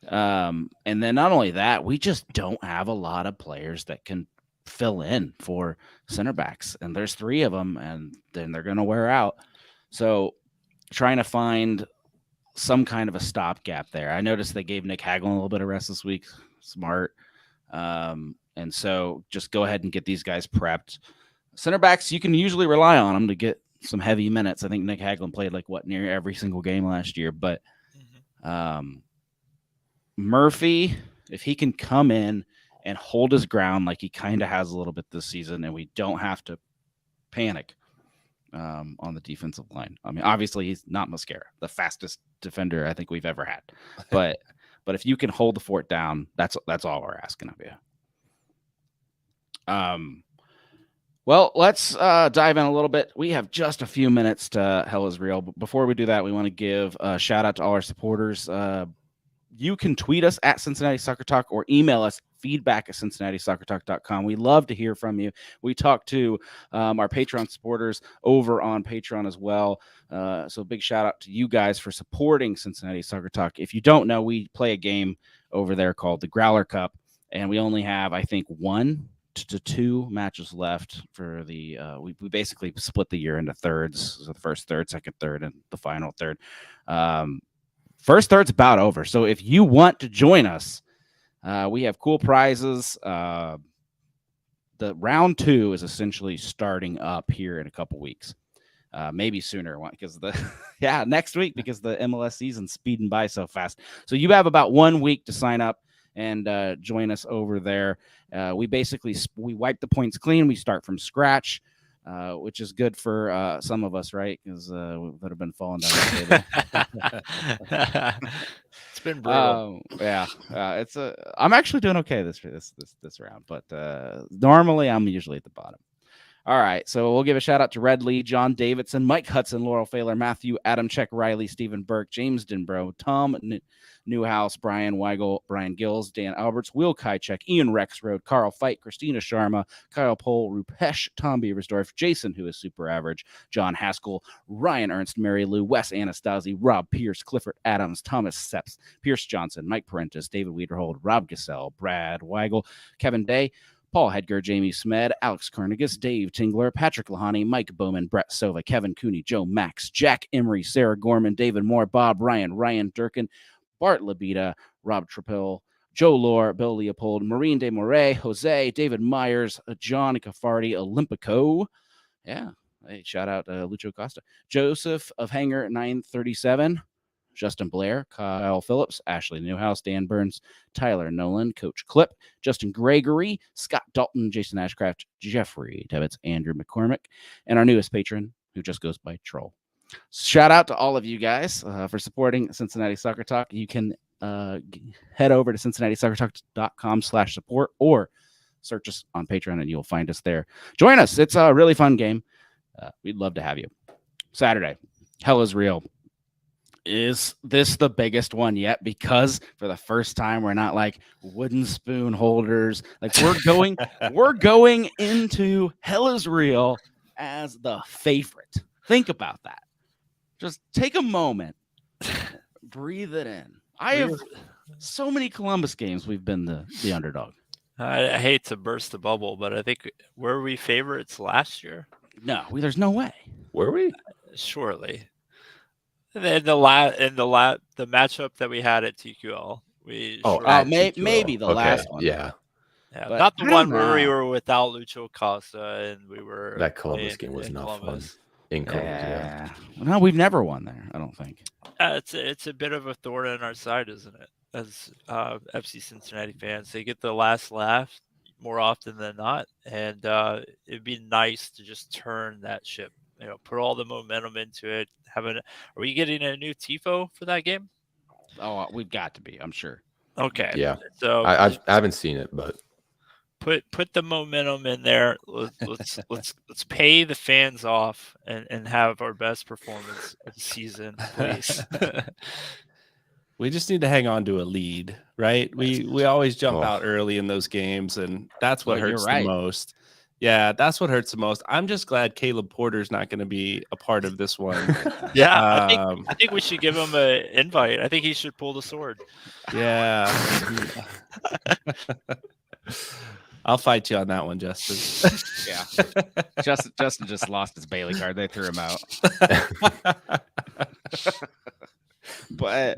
and then not only that, we just don't have a lot of players that can fill in for center backs, and there's 3 of them, and then they're going to wear out. So trying to find some kind of a stopgap there. I noticed they gave Nick Hagel a little bit of rest this week. Smart. And so just go ahead and get these guys prepped. Center backs, you can usually rely on them to get some heavy minutes. I think Nick Hagel played near every single game last year, but Murphy, if he can come in and hold his ground like he kind of has a little bit this season, and we don't have to panic on the defensive line. I mean, obviously he's not Mosquera, the fastest defender I think we've ever had, but if you can hold the fort down, that's all we're asking of you. Well, let's dive in a little bit. We have just a few minutes to Hell is Real. But before we do that, we want to give a shout out to all our supporters. You can tweet us at Cincinnati Soccer Talk or email us feedback@cincinnatissoccertalk.com. We love to hear from you. We talk to our Patreon supporters over on Patreon as well. So big shout out to you guys for supporting Cincinnati Soccer Talk. If you don't know, we play a game over there called the Growler Cup, and we only have, I think, 1 to 2 matches left for the we basically split the year into thirds. So the first third, second third, and the final third. First third's about over. So if you want to join us, we have cool prizes. The round 2 is essentially starting up here in a couple weeks. Maybe sooner, because next week, because the MLS season's speeding by so fast. So you have about 1 week to sign up and join us over there. We wipe the points clean. We start from scratch, which is good for some of us, right? Because we would have been falling down the table. It's been brutal. I'm actually doing okay this round, but normally I'm usually at the bottom. All right, so we'll give a shout out to Red Lee, John Davidson, Mike Hudson, Laurel Failer, Matthew, Adam Check, Riley, Stephen Burke, James Denbro, Tom Newhouse, Brian Weigel, Brian Gills, Dan Alberts, Will Kychek, Ian Rexroad, Carl Fight, Christina Sharma, Kyle Pohl, Rupesh, Tom Beaversdorf, Jason, who is super average, John Haskell, Ryan Ernst, Mary Lou, Wes Anastasi, Rob Pierce, Clifford Adams, Thomas Seps, Pierce Johnson, Mike Parentis, David Wiederhold, Rob Gassell, Brad Weigel, Kevin Day, Paul Hedger, Jamie Smed, Alex Kornigus, Dave Tingler, Patrick Lahani, Mike Bowman, Brett Sova, Kevin Cooney, Joe Max, Jack Emery, Sarah Gorman, David Moore, Bob Ryan, Ryan Durkin, Bart Labita, Rob Trappel, Joe Lohr, Bill Leopold, Maureen De Moray, Jose, David Myers, John Caffardi, Olympico. Yeah. Hey, shout out Lucho Costa. Joseph of Hanger 937. Justin Blair, Kyle Phillips, Ashley Newhouse, Dan Burns, Tyler Nolan, Coach Clip, Justin Gregory, Scott Dalton, Jason Ashcraft, Jeffrey Tebbets, Andrew McCormick, and our newest patron, who just goes by Troll. Shout out to all of you guys for supporting Cincinnati Soccer Talk. You can head over to CincinnatiSoccerTalk.com/support or search us on Patreon and you'll find us there. Join us. It's a really fun game. We'd love to have you. Saturday, Hell is Real. Is this the biggest one yet? Because for the first time, we're not like wooden spoon holders. Like we're going into Hell is Real as the favorite. Think about that. Just take a moment, breathe it in. I have so many Columbus games. We've been the underdog. I hate to burst the bubble, but I think were we favorites last year? No, there's no way. Were we? Surely. And the matchup that we had at TQL, maybe the last one. Yeah, but not the one where we were without Lucho Costa and we were. That Columbus game was not fun. In Columbus, yeah. No, we've never won there. I don't think. It's a bit of a thorn in our side, isn't it? As FC Cincinnati fans, they get the last laugh more often than not, and it'd be nice to just turn that ship. Put all the momentum into it. Are we getting a new tifo for that game? Oh, we've got to be. I'm sure. Okay. Yeah. So I haven't seen it, but put the momentum in there. Let's pay the fans off and have our best performance of the season, please. We just need to hang on to a lead, right? We always jump out early in those games, and that's what hurts the most. Yeah, that's what hurts the most. I'm just glad Caleb Porter's not going to be a part of this one. Yeah, I think we should give him an invite. I think he should pull the sword. Yeah. I'll fight you on that one, Justin. Yeah. Justin just lost his Bailey card. They threw him out. But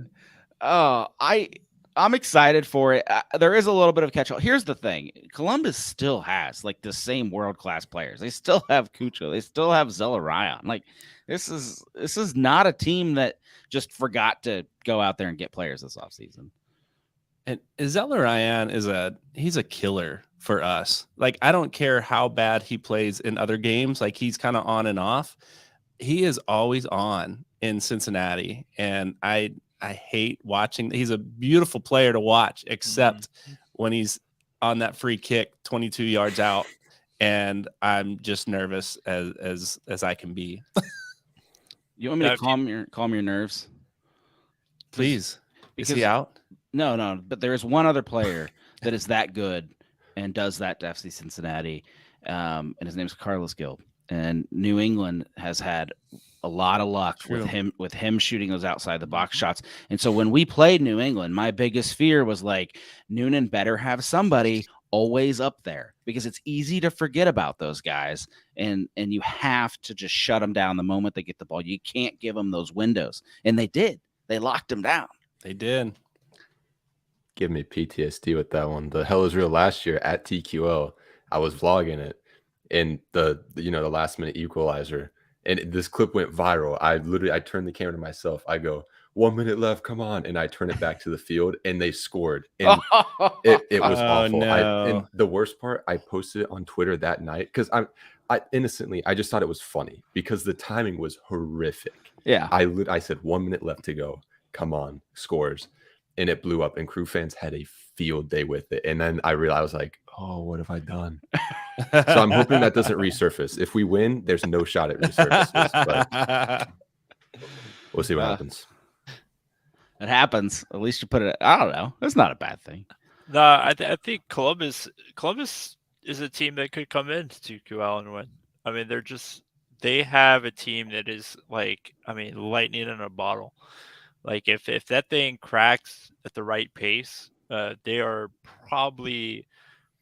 I'm excited for it. There is a little bit of catch-all. Here's the thing. Columbus still has like the same world-class players. They still have Cucho. They still have Zelarayan. Like this is not a team that just forgot to go out there and get players this offseason. And Zelarayan he's a killer for us. Like I don't care how bad he plays in other games. Like he's kind of on and off. He is always on in Cincinnati, and I hate watching. He's a beautiful player to watch, except when he's on that free kick 22 yards out, and I'm just nervous as I can be. You want me to calm your nerves? Please. Because, is he out? No, but there is one other player that is that good and does that to FC Cincinnati, and his name is Carlos Gil. And New England has had a lot of luck with him shooting those outside the box shots. And so when we played New England, my biggest fear was like Noonan better have somebody always up there because it's easy to forget about those guys. And you have to just shut them down the moment they get the ball. You can't give them those windows. And they did. They locked them down. They did. Give me PTSD with that one. The Hell is Real last year at TQL. I was vlogging it. And the last minute equalizer, and this clip went viral. I turned the camera to myself. I go, 1 minute left, come on, and I turn it back to the field, and they scored. And it was awful. No. And the worst part, I posted it on Twitter that night because I innocently just thought it was funny because the timing was horrific. Yeah, I said 1 minute left to go. Come on, scores, and it blew up. And Crew fans had a field day with it. And then I realized, I was like, oh, what have I done? So I'm hoping that doesn't resurface. If we win, there's no shot it resurfaces. But we'll see what happens. It happens. At least you put it. I don't know. It's not a bad thing. No, I think Columbus is a team that could come in to QL and win. I mean, they have a team that is like, I mean, lightning in a bottle. Like if that thing cracks at the right pace, they are probably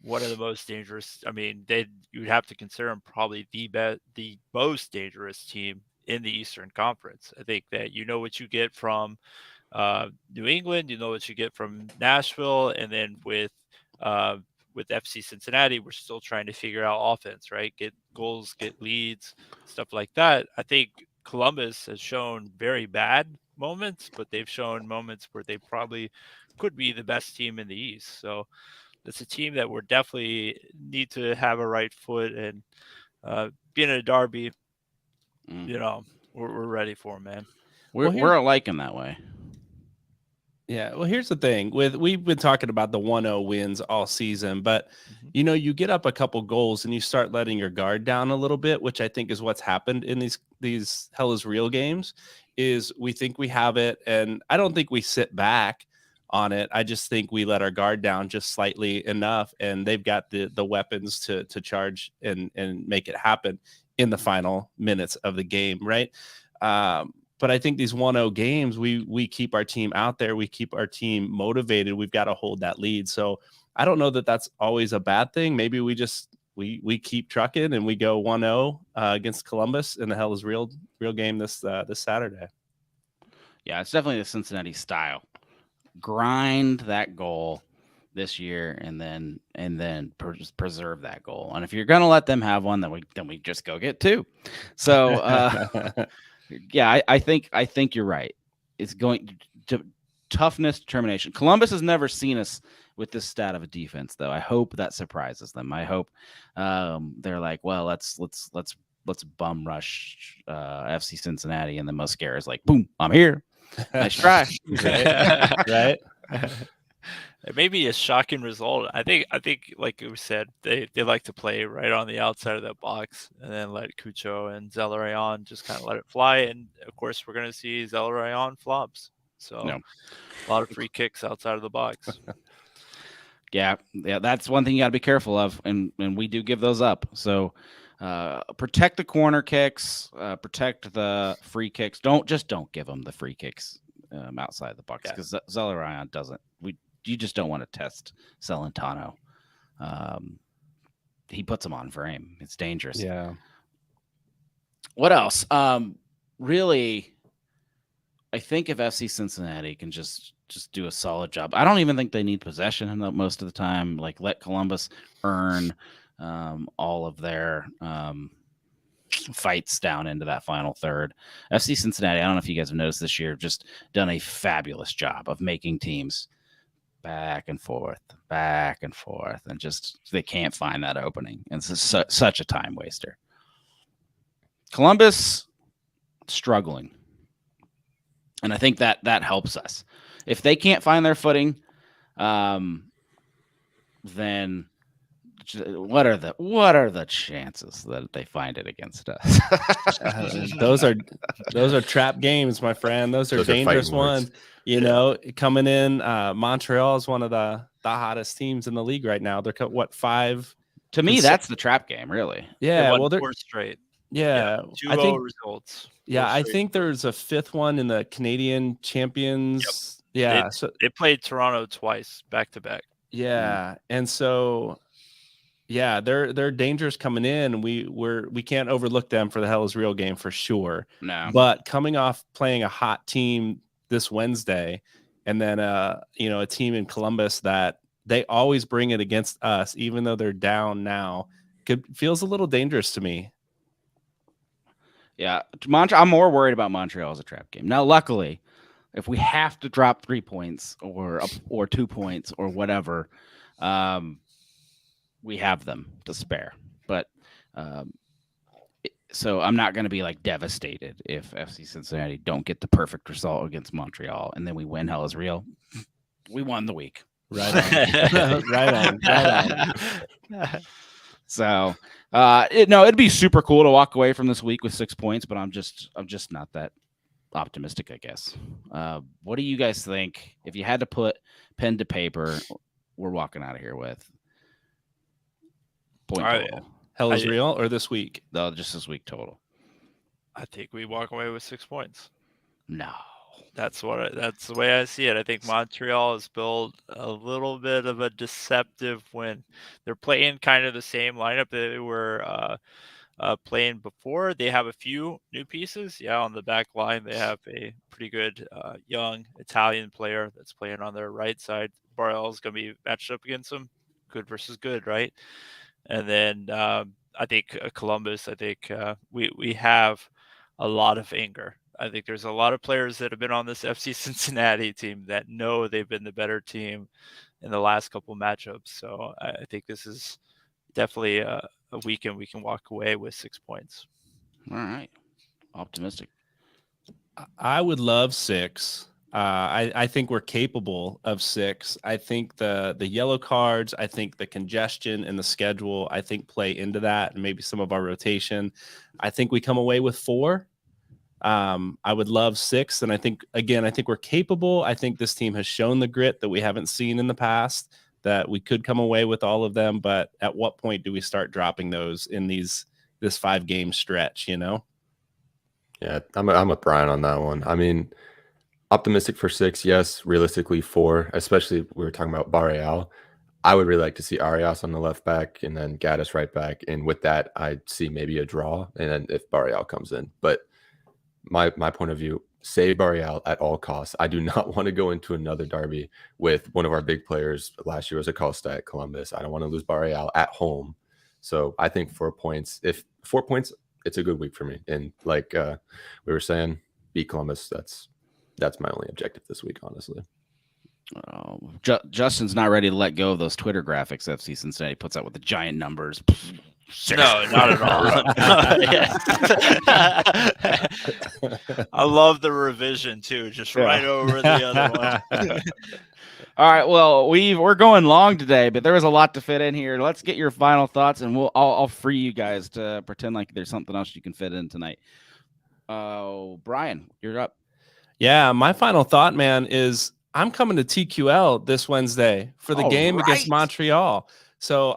one of the most dangerous. I mean, you'd have to consider them probably the most dangerous team in the Eastern Conference. I think that you know what you get from New England, you know what you get from Nashville, and then with FC Cincinnati, we're still trying to figure out offense, right? Get goals, get leads, stuff like that. I think Columbus has shown very bad moments, but they've shown moments where they probably could be the best team in the East. So it's a team that we're definitely need to have a right foot, and being a derby, you know, we're ready for, man. We're alike in that way. Yeah, well, here's the thing. We've been talking about the 1-0 wins all season, but you know, you get up a couple goals and you start letting your guard down a little bit, which I think is what's happened in these Hell is Real games. Is we think we have it, and I don't think we sit back on it. I just think we let our guard down just slightly enough, and they've got the weapons to charge and make it happen in the final minutes of the game, right? But I think these 1-0 games, we keep our team out there. We keep our team motivated. We've got to hold that lead. So I don't know that that's always a bad thing. Maybe we just we keep trucking and we go 1-0 against Columbus in the Hell is Real game this Saturday. Yeah, it's definitely the Cincinnati style. Grind that goal this year and then preserve that goal. And if you're gonna let them have one, then we just go get two. So yeah, I think you're right. It's going to toughness, determination. Columbus has never seen us with this stat of a defense, though. I hope that surprises them. I hope they're like, well, let's bum rush FC Cincinnati, and then Mosquera is like, boom, I'm here. Nice try. Right? It may be a shocking result. I think, like we said, they like to play right on the outside of that box, and then let Cucho and Zelarayan just kind of let it fly. And of course, we're going to see Zelarayan flops. So a lot of free kicks outside of the box. Yeah, that's one thing you got to be careful of, and we do give those up. So protect the corner kicks, protect the free kicks. Don't give them the free kicks outside the box, because Zelarayan doesn't. You just don't want to test Celentano. He puts them on frame. It's dangerous. Yeah. What else? Really, I think if FC Cincinnati can just do a solid job. I don't even think they need possession most of the time. Like, let Columbus earn all of their fights down into that final third. FC Cincinnati, I don't know if you guys have noticed this year, just done a fabulous job of making teams back and forth, and just they can't find that opening. And it's such a time waster. Columbus struggling, and I think that helps us. If they can't find their footing, then what are the chances that they find it against us? Those are trap games, my friend. Those are dangerous ones. You know, coming in, Montreal is one of the hottest teams in the league right now. They're 5. To me, that's the trap game, really. Yeah, well, they're 4 straight. Yeah, 2-0 results. Yeah, I think there's a 5th one in the Canadian Champions. Yep. Yeah, they played Toronto twice back to back. Yeah, and so yeah, they're dangerous coming in. We can't overlook them for the Hell is Real game for sure. No, but coming off playing a hot team this Wednesday, and then a team in Columbus that they always bring it against us, even though they're down now, feels a little dangerous to me. Yeah, I'm more worried about Montreal as a trap game. Now, luckily, if we have to drop 3 points or 2 points or whatever, we have them to spare. But so I'm not going to be like devastated if FC Cincinnati don't get the perfect result against Montreal and then we win Hell is Real. We won the week. Right on. Right on. So, it'd be super cool to walk away from this week with 6 points, but I'm just not that optimistic, I guess. What do you guys think? If you had to put pen to paper, we're walking out of here with point total. Hell is real or this week? No, just this week total. I think we walk away with 6 points. No. That's the way I see it. I think Montreal has built a little bit of a deceptive win. They're playing kind of the same lineup they were playing before. They have a few new pieces. Yeah, on the back line, they have a pretty good young Italian player that's playing on their right side. Barrel is going to be matched up against them. Good versus good, right? And then I think Columbus, we have a lot of anger. I think there's a lot of players that have been on this FC Cincinnati team that know they've been the better team in the last couple matchups. So I think this is definitely a weekend we can walk away with 6 points. All right. Optimistic. I would love 6. I think we're capable of 6. I think the yellow cards, I think the congestion in the schedule, I think play into that, and maybe some of our rotation. I think we come away with 4. I would love 6. And I think we're capable. I think this team has shown the grit that we haven't seen in the past, that we could come away with all of them. But at what point do we start dropping those in this 5-game stretch, Yeah, I'm with Brian on that one. I mean, optimistic for 6, yes. Realistically 4, especially we were talking about Barreal. I would really like to see Arias on the left back and then Gaddis right back. And with that, I'd see maybe a draw. And then if Barreal comes in, but my point of view, save Barreal at all costs. I do not want to go into another derby with one of our big players. Last year was Acosta at Columbus. I don't want to lose Barreal at home. So I think 4 points. If 4 points, it's a good week for me. And like we were saying, beat Columbus. That's my only objective this week, honestly. Justin's not ready to let go of those Twitter graphics FC Cincinnati puts out with the giant numbers. No, not at all. I love the revision too, just right over the other one. All right, well, we're going long today, but there was a lot to fit in here. Let's get your final thoughts, and I'll free you guys to pretend like there's something else you can fit in tonight. Brian, you're up. Yeah, my final thought, man, is I'm coming to TQL this Wednesday for the game against Montreal. So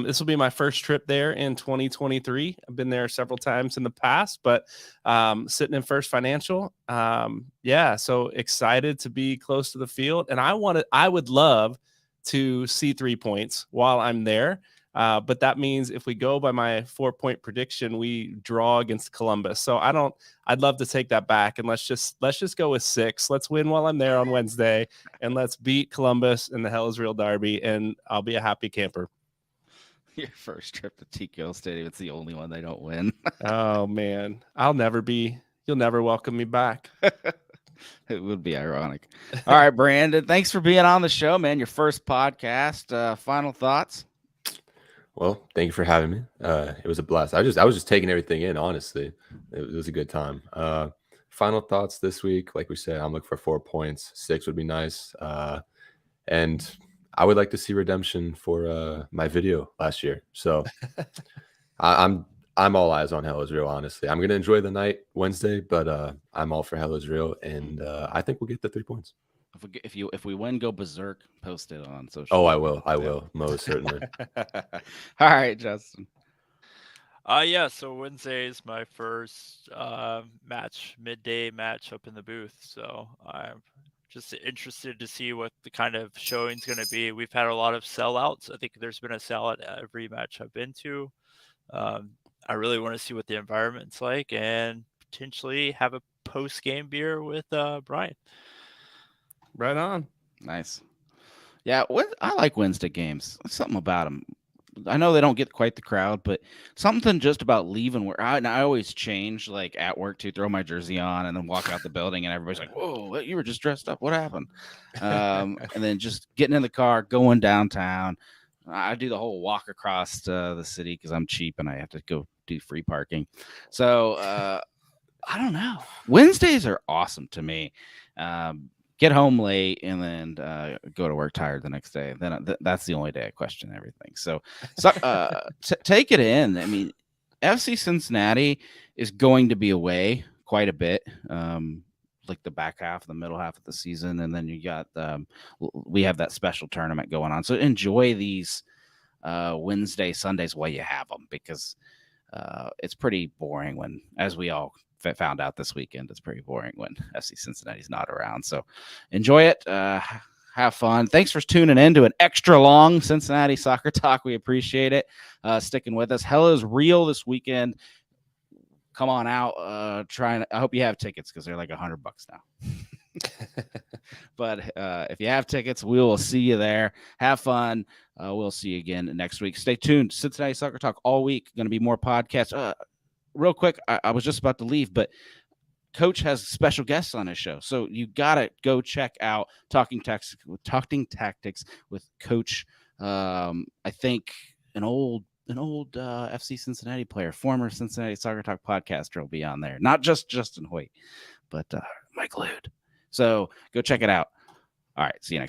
this will be my first trip there in 2023. I've been there several times in the past, but sitting in First Financial. So excited to be close to the field. And I would love to see 3 points while I'm there. But that means if we go by my 4-point prediction, we draw against Columbus. So I'd love to take that back, and let's just go with 6. Let's win while I'm there on Wednesday, and let's beat Columbus in the Hell is Real Derby, and I'll be a happy camper. Your first trip to TQL Stadium, it's the only one they don't win. Oh man, you'll never welcome me back. It would be ironic. All right, Brandon, thanks for being on the show, man. Your first podcast. Final thoughts? Well, thank you for having me. It was a blast. I was just taking everything in, honestly. It was a good time. Final thoughts this week, like we said, I'm looking for 4 points. 6 would be nice. And I would like to see redemption for my video last year. So I'm all eyes on Hell is Real, honestly. I'm gonna enjoy the night Wednesday, but I'm all for Hell is Real, and I think we'll get the 3 points. If we win, go berserk. Post it on social. Oh, I will, most certainly. All right, Justin. So Wednesday is my first midday match up in the booth. So I'm just interested to see what the kind of showing's going to be. We've had a lot of sellouts. I think there's been a sellout at every match I've been to. I really want to see what the environment's like and potentially have a post-game beer with Brian. Right on. Nice. Yeah, I like Wednesday games. There's something about them. I know they don't get quite the crowd, but something just about leaving where I always change, like at work, to throw my jersey on and then walk out the building, and everybody's like, "Whoa, you were just dressed up. What happened?" And then just getting in the car, going downtown. I do the whole walk across the city because I'm cheap and I have to go do free parking. So I don't know. Wednesdays are awesome to me. get home late and then go to work tired the next day. Then that's the only day I question everything. So take it in. I mean, FC Cincinnati is going to be away quite a bit, like the back half, the middle half of the season, and then you got we have that special tournament going on. So enjoy these Wednesday, Sundays while you have them, because it's pretty boring when, as we all found out this weekend, it's pretty boring when FC Cincinnati's not around. So enjoy it. Have fun. Thanks for tuning in to an extra long Cincinnati soccer talk. We appreciate it. Sticking with us. Hell is real this weekend. Come on out. I hope you have tickets, because they're like $100 now. But if you have tickets, we will see you there. Have fun. We'll see you again next week. Stay tuned. Cincinnati Soccer Talk all week. Going to be more podcasts. Real quick, I was just about to leave, but Coach has special guests on his show, so you gotta go check out Talking Tactics with Coach. I think an old FC Cincinnati player, former Cincinnati Soccer Talk podcaster, will be on there. Not just Justin Hoyt, but Mike Lude. So go check it out. All right, see you next week.